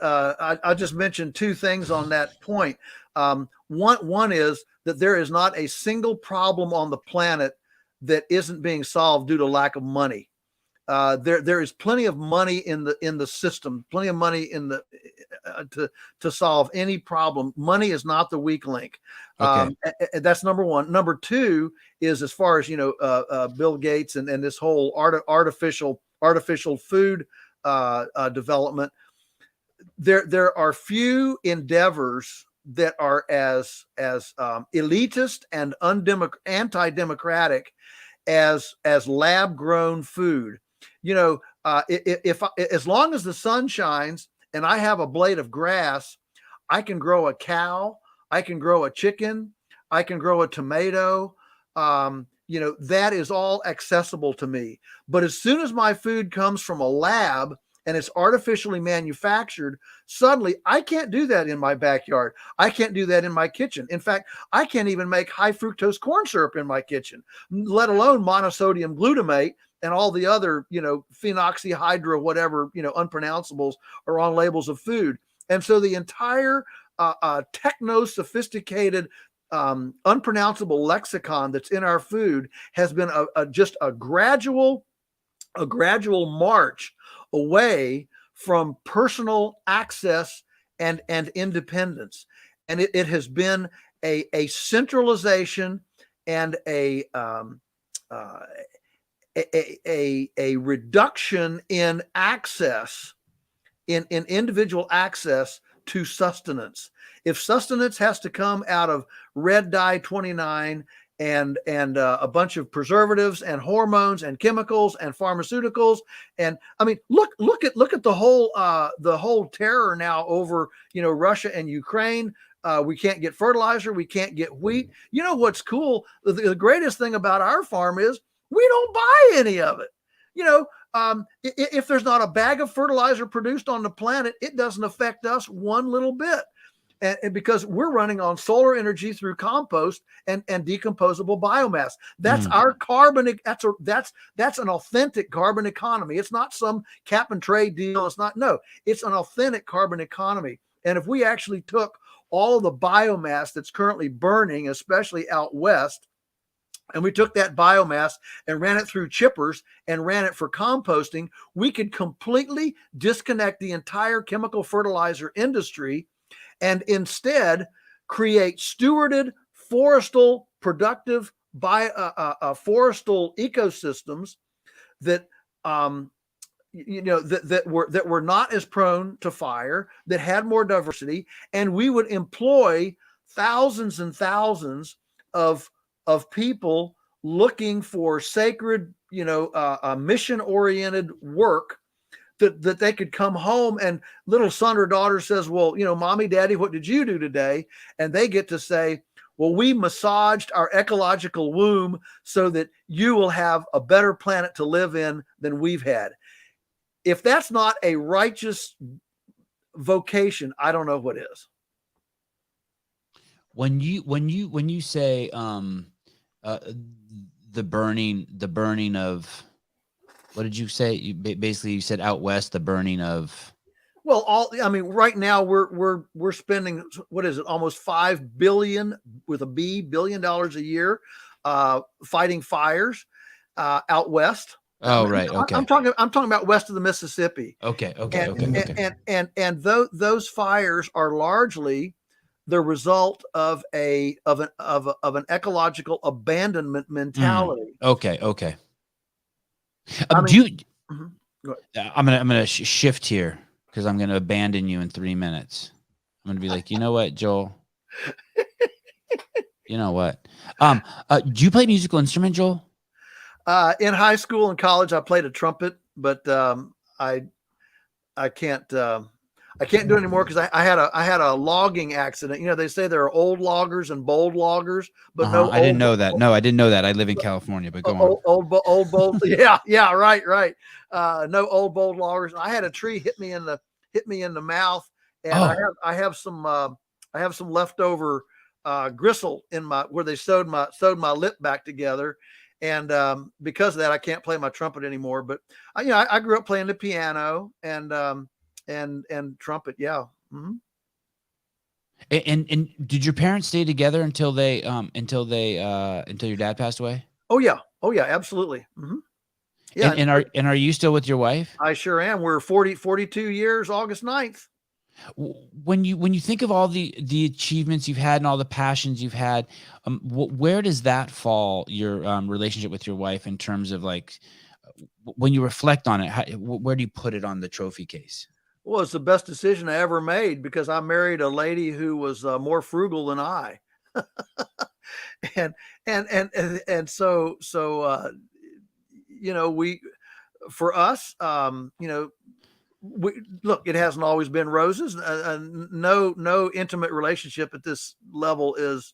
I just mentioned two things on that point. One is that there is not a single problem on the planet that isn't being solved due to lack of money. There is plenty of money in the system, plenty of money in the to solve any problem. Money is not the weak link. Okay. That's number one. Number two is, as far as Bill Gates and this whole artificial food development. There are few endeavors that are as elitist and anti-democratic as lab grown food. If as long as the sun shines and I have a blade of grass, I can grow a cow, I can grow a chicken, I can grow a tomato. That is all accessible to me. But as soon as my food comes from a lab and it's artificially manufactured, suddenly I can't do that in my backyard. I can't do that in my kitchen. In fact, I can't even make high fructose corn syrup in my kitchen, let alone monosodium glutamate and all the other, phenoxyhydro, whatever, unpronounceables are on labels of food. And so the entire techno-sophisticated, unpronounceable lexicon that's in our food has been just a gradual march away from personal access and independence. And it has been a centralization and a reduction in access, in individual access to sustenance. If sustenance has to come out of red dye 29 and a bunch of preservatives and hormones and chemicals and pharmaceuticals, and I mean, look at the whole terror now over Russia and Ukraine. We can't get fertilizer, we can't get wheat. You know what's cool? The greatest thing about our farm is we don't buy any of it. If there's not a bag of fertilizer produced on the planet, it doesn't affect us one little bit. And because we're running on solar energy through compost and decomposable biomass. That's our carbon. That's an authentic carbon economy. It's not some cap and trade deal. It's an authentic carbon economy. And if we actually took all of the biomass that's currently burning, especially out west, and we took that biomass and ran it through chippers and ran it for composting, we could completely disconnect the entire chemical fertilizer industry and instead create stewarded forestal productive forestal ecosystems that that were not as prone to fire, that had more diversity, and we would employ thousands and thousands of people looking for sacred, mission-oriented work that they could come home and little son or daughter says, well, mommy, daddy, what did you do today? And they get to say, well, we massaged our ecological womb so that you will have a better planet to live in than we've had. If that's not a righteous vocation, I don't know what is. When you say the burning of, what did you say? Basically you said out west, the burning of. Well, right now we're spending, what is it, almost $5 billion with a B, $1 billion a year, fighting fires out west. Oh, right. Okay. I'm talking about west of the Mississippi. Okay. And those fires are largely the result of an ecological abandonment mentality. Okay. I'm gonna shift here because I'm gonna abandon you in 3 minutes. I'm gonna be like, you know what, Joel? You know what? Do you play musical instrument, Joel? In high school and college, I played a trumpet, but I can't do it anymore because I had a logging accident. They say there are old loggers and bold loggers, but no. I didn't know that. No, I didn't know that. I live in California, but go on. Old bold. Yeah, right. No old bold loggers. I had a tree hit me in the mouth, and I have some leftover gristle in where they sewed my lip back together. And because of that, I can't play my trumpet anymore. But I grew up playing the piano and trumpet. Yeah. Mm-hmm. And did your parents stay together until your dad passed away? Oh yeah, absolutely. Mm-hmm. Yeah. And are you still with your wife? I sure am. We're 42 years, August 9th. When you think of all the achievements you've had and all the passions you've had, where does that fall, your relationship with your wife, in terms of like when you reflect on it, where do you put it on the trophy case? Well, it's the best decision I ever made because I married a lady who was more frugal than I. and so for us, look, it hasn't always been roses. No intimate relationship at this level is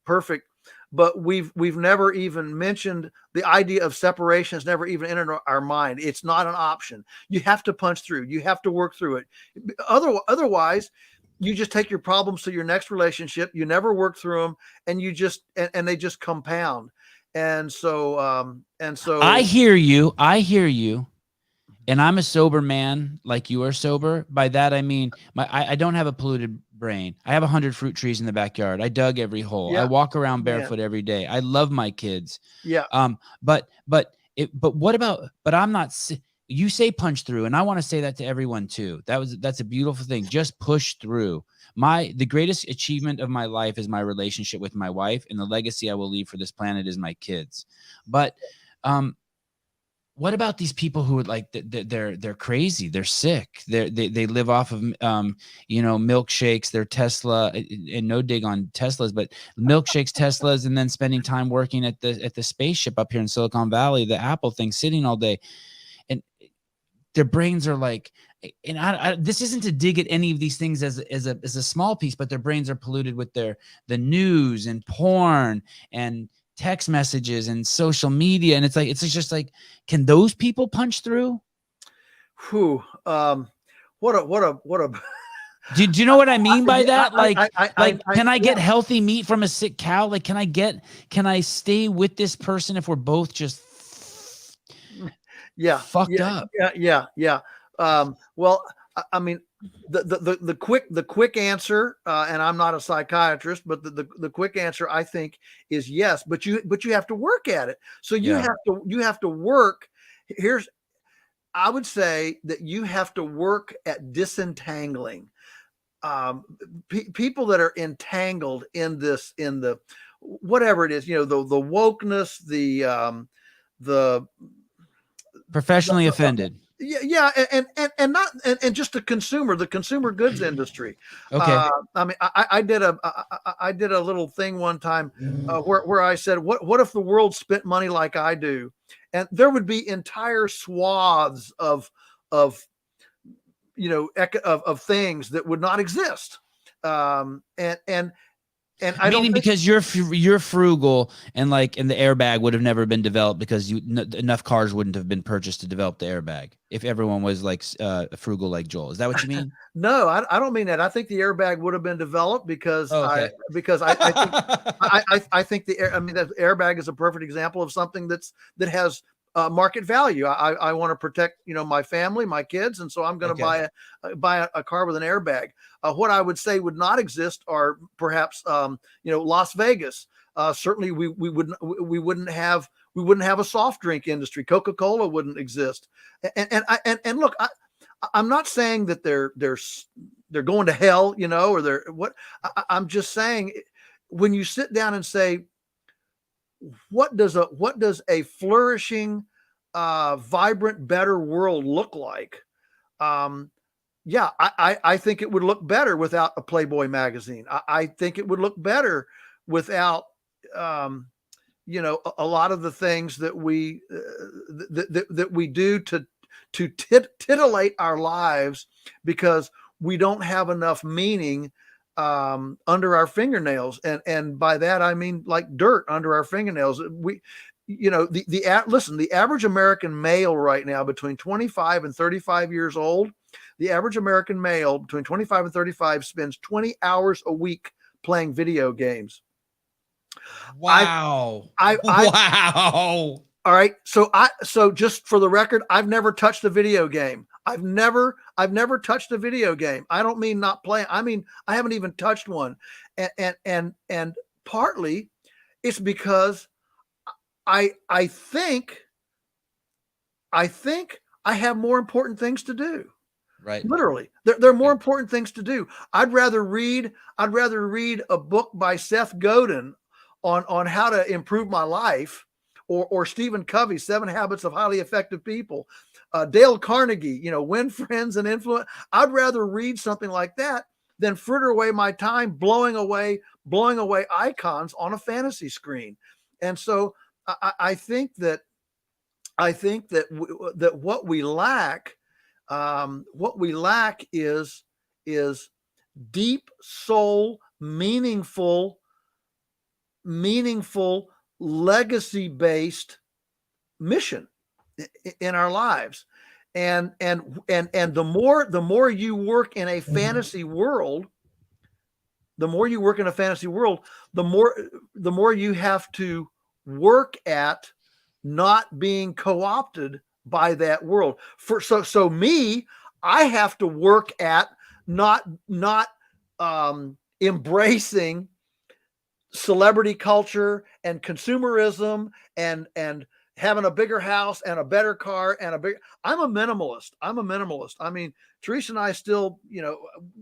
perfect, but we've never even mentioned the idea of separation. Has never even entered our mind. It's not an option. You have to punch through. You have to work through it. Otherwise, you just take your problems to your next relationship. You never work through them, and you just and they just compound. And so I hear you. And I'm a sober man, like you are sober. By that I mean I don't have a polluted brain. I have 100 fruit trees in the backyard. I dug every hole. Yeah. I walk around barefoot every day. I love my kids. Yeah. But what about? But I'm not. You say punch through, and I want to say that to everyone too. That's a beautiful thing. Just push through. The greatest achievement of my life is my relationship with my wife, and the legacy I will leave for this planet is my kids. But what about these people who are like they're crazy, they're sick, they live off of milkshakes, they're Tesla, and no dig on Teslas, but milkshakes, Teslas, and then spending time working at the spaceship up here in Silicon Valley, the Apple thing, sitting all day, and their brains are like, and I this isn't to dig at any of these things as a small piece, but their brains are polluted with the news and porn and text messages and social media, and it's just like, can those people punch through? What a do you know what I mean by that? Can I get yeah. healthy meat from a sick cow? Like, can I stay with this person if we're both just fucked up? Yeah. Well, I mean, the quick answer, and I'm not a psychiatrist, but the quick answer, I think, is yes. But you have to work at it. So you have to work. I would say that you have to work at disentangling people that are entangled in the whatever it is, the wokeness, the professionally offended. Yeah, and just the consumer goods industry. Okay. I mean, I did a little thing one time where I said, what if the world spent money like I do, and there would be entire swaths of things that would not exist, and I don't think, because you're frugal, and the airbag would have never been developed because enough cars wouldn't have been purchased to develop the airbag if everyone was like frugal like Joel. Is that what you mean? No, I don't mean that. I think the airbag would have been developed because I think the airbag is a perfect example of something that has market value. I want to protect my family, my kids, and so I'm going to buy a car with an airbag. What I would say would not exist are perhaps Las Vegas. Certainly we wouldn't have a soft drink industry. Coca-Cola wouldn't exist. And look, I'm not saying that they're going to hell, or they're what. I'm just saying, when you sit down and say, what does a flourishing, vibrant, better world look like? I think it would look better without a Playboy magazine. I think it would look better without, a lot of the things that we that we do to titillate our lives because we don't have enough meaning under our fingernails, and by that I mean like dirt under our fingernails. Listen, the average American male right now between 25 and 35 years old, the average American male between 25 and 35 spends 20 hours a week playing video games. Wow. Wow. All right. So just for the record, I've never touched a video game. I've never touched a video game. I don't mean not playing. I mean, I haven't even touched one. And partly it's because I think I think I have more important things to do. Right. Literally, there are more important things to do. I'd rather read a book by Seth Godin on how to improve my life, or Stephen Covey's 7 Habits of Highly Effective People, Dale Carnegie, Win Friends and Influence. I'd rather read something like that than fritter away my time blowing away icons on a fantasy screen. And so I think that that what we lack is deep soul, meaningful, legacy based mission in our lives. And the more you work in a fantasy world, the more you have to work at not being co-opted by that world. So me, I have to work at not embracing celebrity culture and consumerism and having a bigger house and a better car and I'm a minimalist. I mean, Teresa and I still,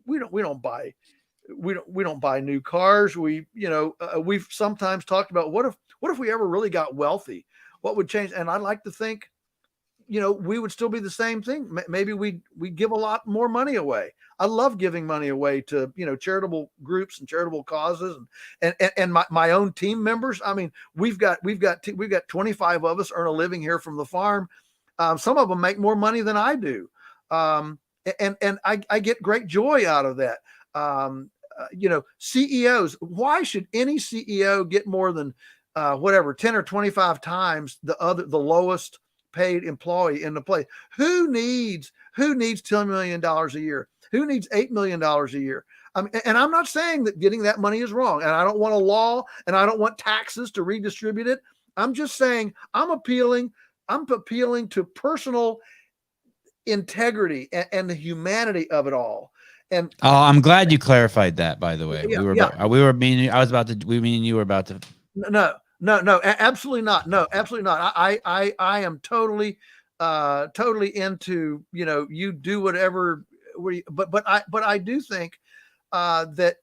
we don't buy new cars. We've sometimes talked about what if we ever really got wealthy, what would change? And I'd like to think, we would still be the same thing. Maybe we give a lot more money away. I love giving money away to, charitable groups and charitable causes and my own team members. I mean, we've got 25 of us earn a living here from the farm. Some of them make more money than I do. And I get great joy out of that. CEOs, why should any CEO get more than 10 or 25 times the lowest paid employee in the place? Who needs $10 million a year? Who needs $8 million a year? And I'm not saying that getting that money is wrong, and I don't want a law, and I don't want taxes to redistribute it. I'm just saying I'm appealing to personal integrity and the humanity of it all. And I'm glad you clarified that, by the way. Yeah, me and you were about to. No, absolutely not. No, absolutely not. I am totally into, you do whatever. But I do think that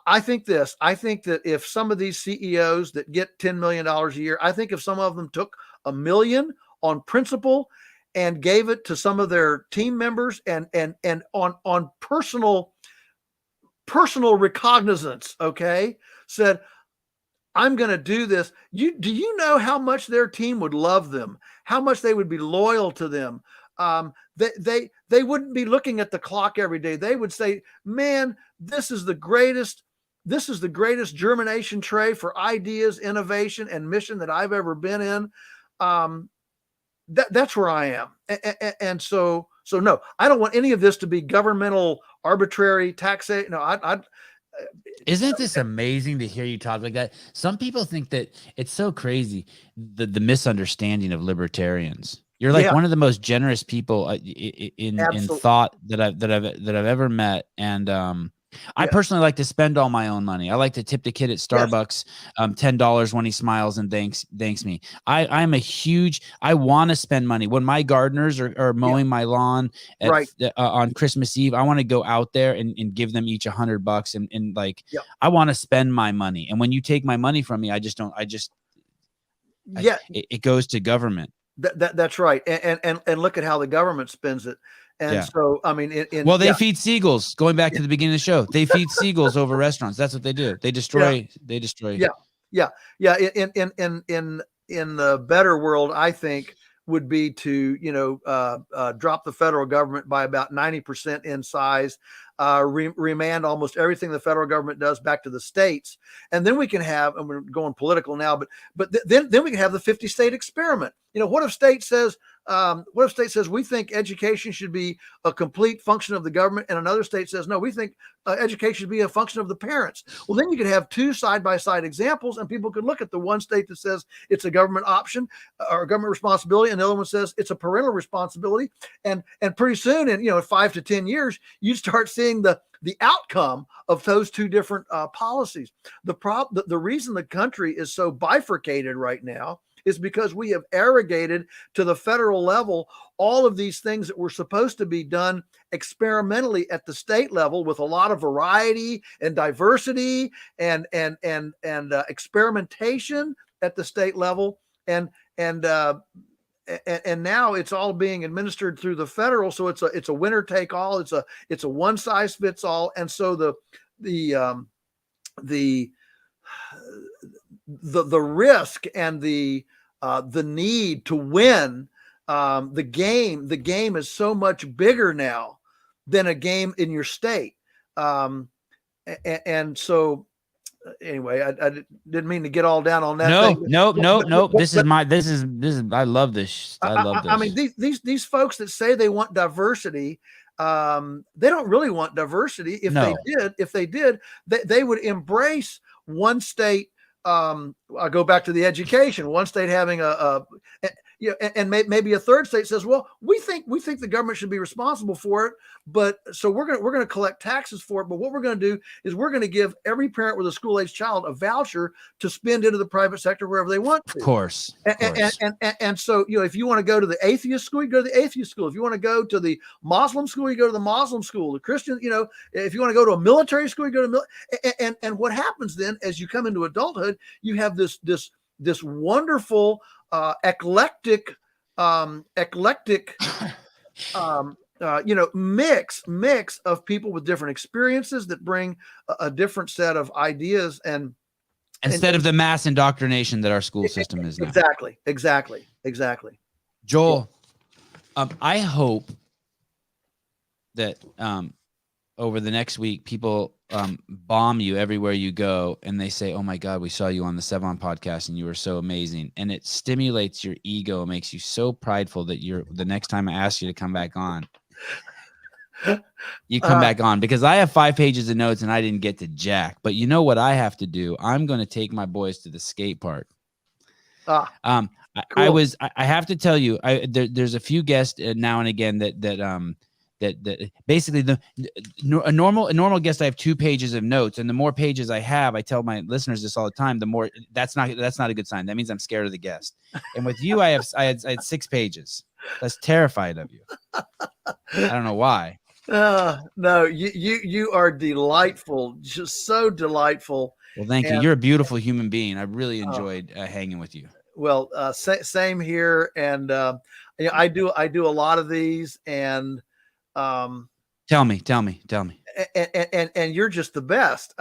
I think that if some of these CEOs that get $10 million a year, I think if some of them took $1 million on principle and gave it to some of their team members and on personal recognizance, okay, said, I'm going to do this. Do you know how much their team would love them? How much they would be loyal to them? They wouldn't be looking at the clock every day. They would say, man, this is the greatest germination tray for ideas, innovation, and mission that I've ever been in. That's where I am. And so no, I don't want any of this to be governmental, arbitrary taxation. No, Isn't this amazing to hear you talk like that? Some people think that it's so crazy, the misunderstanding of libertarians. You're like one of the most generous people in thought that I've ever met, and I personally like to spend all my own money. I like to tip the kid at Starbucks $10 when he smiles and thanks me. I want to spend money when my gardeners are mowing my lawn on Christmas Eve. I want to go out there and give them each $100 and I want to spend my money. And when you take my money from me, it goes to government. That's right. And look at how the government spends it. And so, I mean, they feed seagulls. Going back to the beginning of the show, they feed seagulls over restaurants. That's what they do. They destroy. They destroy. Yeah. In the better world, I think would be to drop the federal government by about 90% in size, remand almost everything the federal government does back to the states, and then we can have, and we're going political now, but then we can have the 50-state experiment. What if state says we think education should be a complete function of the government, and another state says no, we think education should be a function of the parents? Well, then you could have two side-by-side examples, and people could look at the one state that says it's a government option or a government responsibility, and the other one says it's a parental responsibility, and pretty soon, in 5 to 10 years, you start seeing the outcome of those two different policies. The reason the country is so bifurcated right now is because we have arrogated to the federal level all of these things that were supposed to be done experimentally at the state level with a lot of variety and diversity and experimentation at the state level, and now it's all being administered through the federal. So it's a winner take all. It's a one size fits all. And so the risk and the need to win the game is so much bigger now than a game in your state. And so anyway, I didn't mean to get all down on that. No. This is I love this. I love this. I mean, these folks that say they want diversity, they don't really want diversity. If they did, they would embrace one state. I'll go back to the education. One state having and maybe a third state says, well, we think the government should be responsible for it, but so we're going to collect taxes for it. But what we're going to do is we're going to give every parent with a school-age child a voucher to spend into the private sector wherever they want to. Of course. And so, if you want to go to the atheist school, you go to the atheist school. If you want to go to the Muslim school, you go to the Muslim school. The Christian, if you want to go to a military school, you go to and what happens then as you come into adulthood, you have this wonderful eclectic mix of people with different experiences that bring a different set of ideas, and instead of the mass indoctrination that our school system is now. Exactly. Joel, I hope that over the next week, people bomb you everywhere you go, and they say, "Oh my God, we saw you on the Sevan podcast, and you were so amazing." And it stimulates your ego, makes you so prideful that the next time I ask you to come back on, you come back on, because I have 5 pages of notes and I didn't get to jack. But you know what I have to do? I'm going to take my boys to the skate park. Cool. I have to tell you, there's a few guests now and again that basically a normal guest, I have 2 pages of notes, and the more pages I have, I tell my listeners this all the time, the more that's not a good sign. That means I'm scared of the guest. And with you, I had 6 pages. That's terrified of you. I don't know why. No, you are delightful, just so delightful. Well, thank you. You're a beautiful human being. I really enjoyed hanging with you. Well, same here. And I do a lot of these, and tell me. And you're just the best.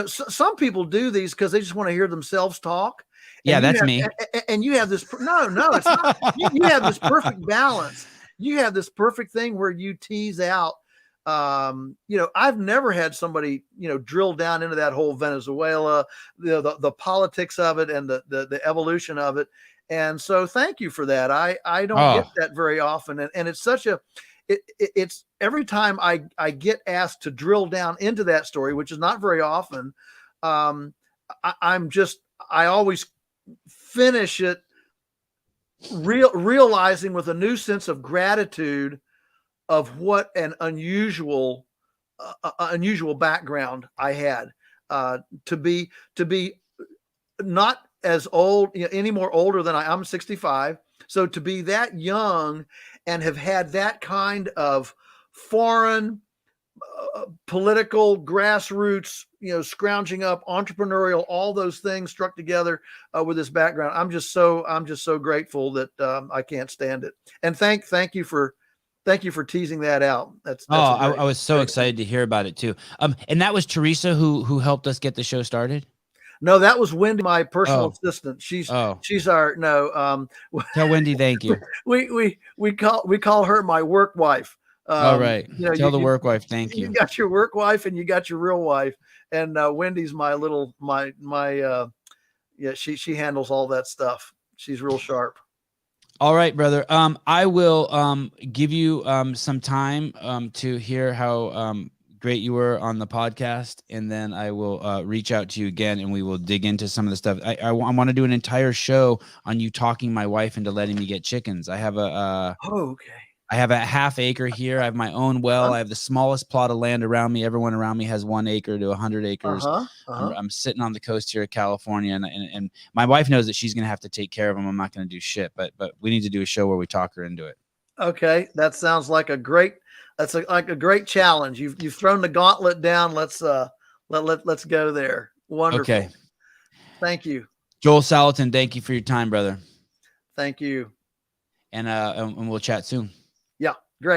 Some people do these because they just want to hear themselves talk. Yeah, that's me. And you have this. No, it's not. You have this perfect balance. You have this perfect thing where you tease out. I've never had somebody, drill down into that whole Venezuela, the politics of it, and the evolution of it. And so, thank you for that. I don't get that very often, and it's such a. It's every time I get asked to drill down into that story, which is not very often. I always finish it realizing with a new sense of gratitude of what an unusual background I had, to be not as old, any more older than I'm 65. So to be that young and have had that kind of foreign political grassroots, scrounging up, entrepreneurial, all those things struck together with this background. I'm just so grateful that I can't stand it. And thank you for teasing that out. That's I was so excited to hear about it too. And that was Teresa who helped us get the show started. No, that was Wendy, my personal assistant. She's our Tell Wendy thank you. We call her my work wife. All right. Tell the work wife thank you. You got your work wife and you got your real wife. And Wendy's she handles all that stuff. She's real sharp. All right, brother. I will give you some time to hear how great you were on the podcast, and then I will reach out to you again, and we will dig into some of the stuff. I want to do an entire show on you talking my wife into letting me get chickens. I have okay. I have a half acre here. I have my own well. I have the smallest plot of land around me. Everyone around me has 1 acre to 100 acres. I'm sitting on the coast here of California, and my wife knows that she's going to have to take care of them. I'm not going to do shit, but we need to do a show where we talk her into it. Okay, that sounds like a great. That's like a great challenge. You've thrown the gauntlet down. Let's go there. Wonderful. Okay. Thank you, Joel Salatin. Thank you for your time, brother. Thank you. And we'll chat soon. Yeah.